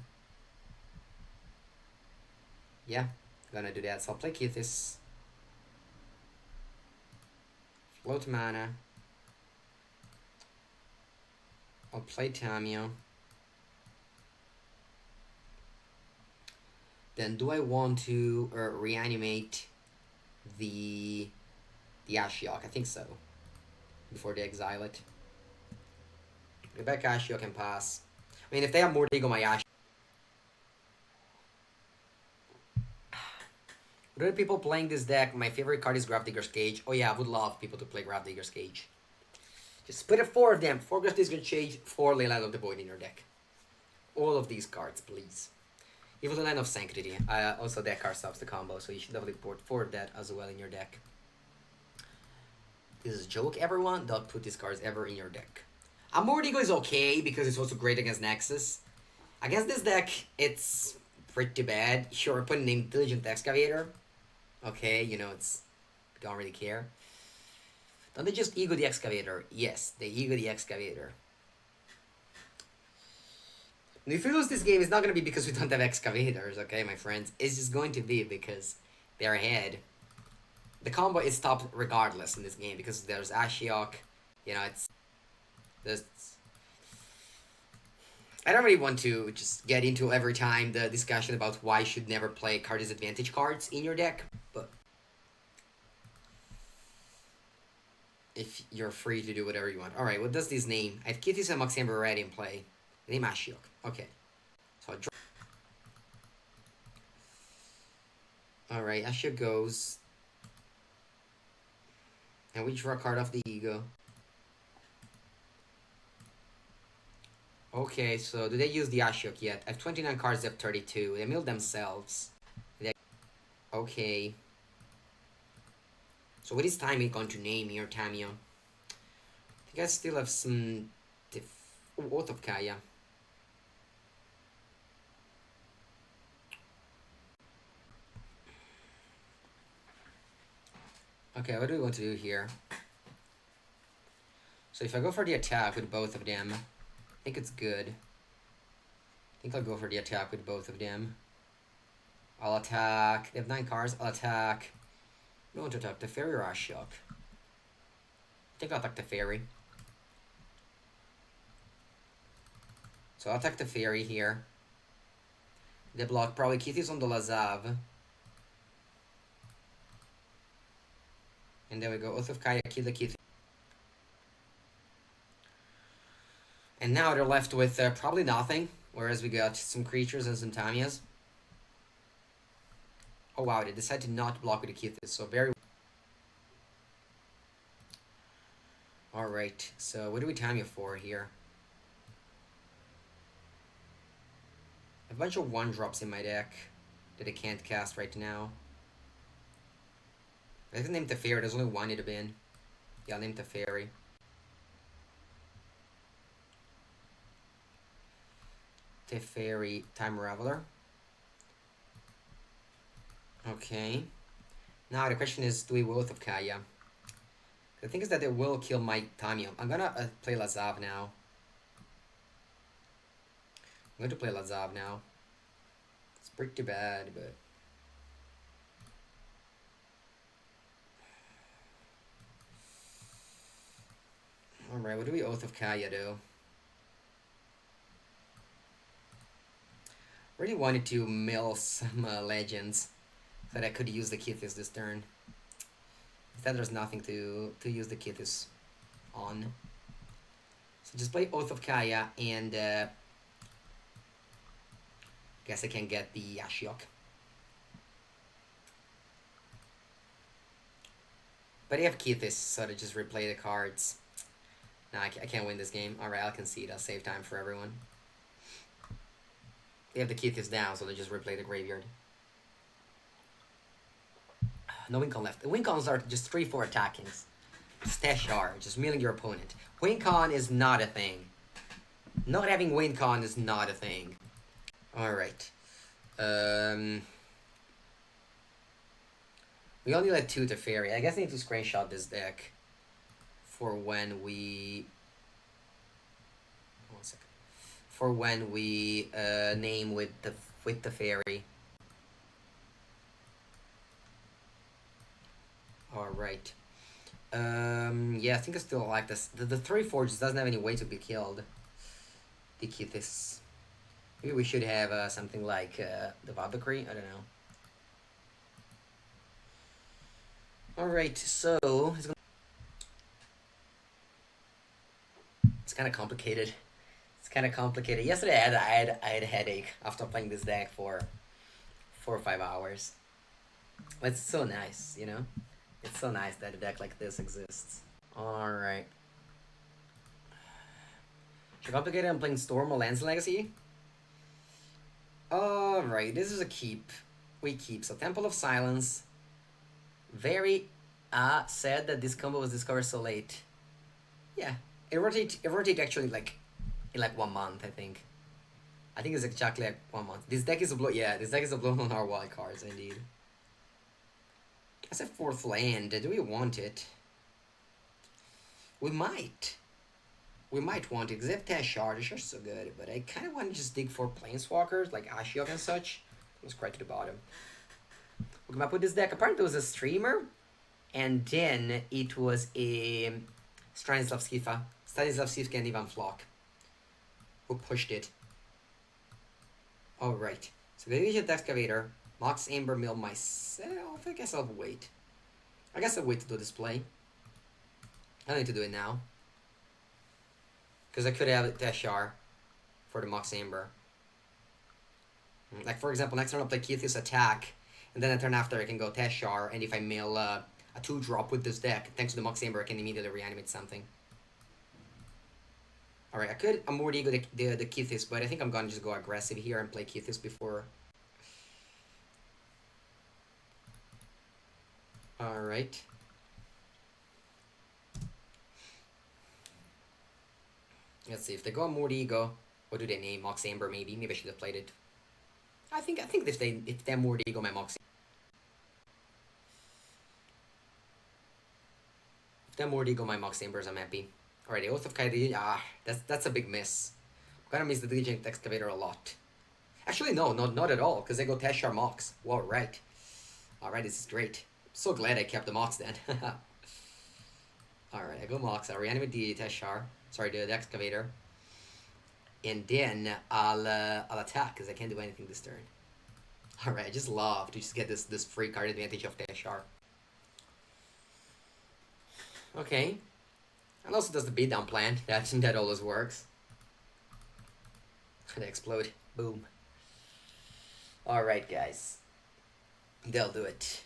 Yeah, gonna do that. So I'll play Kethis. Float mana. I'll play Tamio. Then do I want to reanimate the Ashiok? I think so. Before they exile it. Get back Ashiok can pass. I mean, if they have more Mordigo, my Ashiok. What are people playing this deck? My favorite card is Gravedigger's Cage. Oh yeah, I would love people to play Gravedigger's Cage. Just put 4 of them. 4 Gravedigger's Cage, 4 Leyline of the Void in your deck. All of these cards, please. Even the Line of Sanctity. Also, that card stops the combo, so you should definitely put 4 of that as well in your deck. This is a joke, everyone. Don't put these cards ever in your deck. Mordigo is okay because it's also great against Nexus. Against this deck, it's pretty bad. Sure, put an Intelligent Excavator. Okay, you know, it's... Don't really care. Don't they just ego the Excavator? Yes, they ego the Excavator. And if we lose this game, it's not going to be because we don't have Excavators, okay, my friends? It's just going to be because they're ahead. The combo is stopped regardless in this game because there's Ashiok. You know, it's... There's... I don't really want to just get into every time the discussion about why you should never play card disadvantage cards in your deck, but if you're free to do whatever you want. Alright, what does this name? I have Kethis and Moxamber already in play. Name Ashiok. Okay. So I draw. Alright, Ashiok goes. And we draw a card off the ego. Okay, so do they use the Ashiok yet? I have 29 cards, they have 32. They mill themselves. Okay. So what is Tamio going to name here, Tamio? I think I still have some... Oath of Kaya. Okay, what do we want to do here? So if I go for the attack with both of them, I think it's good. I think I'll go for the attack with both of them. I'll attack. They have 9 cards. I'll attack. I don't want to attack the fairy or Ashiok. I think I'll attack the fairy. So I'll attack the fairy here. They block probably Kethis on the Lazav. And there we go. Oath of Kaya, kill the Kethis. And now they're left with probably nothing. Whereas we got some creatures and some Tamias. Oh wow, they decided to not block with the Kethis. So very... Alright, so what do we Tamia for here? A bunch of 1-drops in my deck that I can't cast right now. I can name the fairy. There's only one it have been. Yeah, I'll name the fairy. The fairy Time Raveler. Okay. Now the question is, do we Oath of Kaya? The thing is that it will kill my Tamio. I'm gonna play Lazav now. I'm going to play Lazav now. It's pretty bad, but... Alright, what do we Oath of Kaya do? Really wanted to mill some legends so that I could use the Kethis this turn. Instead there's nothing to use the Kethis on. So just play Oath of Kaya and guess I can get the Ashiok. But I have Kethis, so to just replay the cards. No, I can't win this game. Alright, I'll concede. I'll save time for everyone. They have the Kethis down, so they just replay the graveyard. No Wincon left. The Wincons are just 3-4 attackings. Stash R, just milling your opponent. Wincon is not a thing. Not having Wincon is not a thing. Alright. We only let 2 to Fairy. I guess I need to screenshot this deck for when we... One second. For when we name with the Fairy. Alright. Yeah, I think I still like this. The 3-4 just doesn't have any way to be killed. The Kethis. Maybe we should have something like the Valkyrie. I don't know. Alright, so it's kind of complicated. It's kind of complicated. Yesterday I had a headache after playing this deck for 4 or 5 hours. But it's so nice, you know? It's so nice that a deck like this exists. Alright. Should complicated I'm playing Storm or Lance Legacy? Alright, this is a keep. We keep. So Temple of Silence. Very sad that this combo was discovered so late. Yeah. It rotate actually like in like 1 month, I think. I think it's exactly like 1 month. This deck is a blow. Yeah, this deck is a blow on our wild cards indeed. That's a 4th land. Do we want it? We might. We might want it because they have Tashard. Tashar's so good, but I kind of want to just dig for planeswalkers like Ashiok and such. Let's cry to the bottom. We come up with this deck. Apparently, it was a streamer, and then it was a Stanislav Skifa and Ivan Flock who pushed it. Alright. So Gladiator Excavator, Mox Amber Mill myself. I guess I'll wait. I guess I'll wait to do display. I don't need to do it now. Because I could have Teshar for the Mox Amber. Like, for example, next turn I'll play Kethis attack, and then a turn after I can go Teshar, and if I mill a 2-drop with this deck, thanks to the Mox Amber, I can immediately reanimate something. Alright, I could Amortigo the Kethis, but I think I'm gonna just go aggressive here and play Kethis before. Alright. Let's see, if they go Amortigo, what do they name? Mox Amber maybe? Maybe I should have played it. I think if they Amortigo my Mox If they Amortigo my Mox Ambers, I'm happy. Alright, the Oath of Kaidi, that's a big miss. I'm gonna miss the Diligent Excavator a lot. Actually, no, not at all, because they go Teshar Mox. Well, right. Alright, this is great. So glad I kept the Mox then. Alright, I go Mox, I'll reanimate the Teshar. Sorry, the Excavator. And then I'll attack, because I can't do anything this turn. Alright, I just love to just get this free card advantage of Teshar. Okay. And also does the beatdown plan. That always works. They explode. Boom. Alright, guys. They'll do it.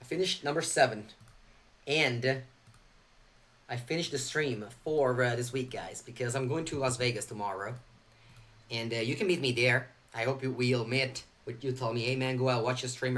I finished number 7. And I finished the stream for this week, guys, because I'm going to Las Vegas tomorrow. And you can meet me there. I hope we'll meet. You tell me, hey man, go out, watch the stream.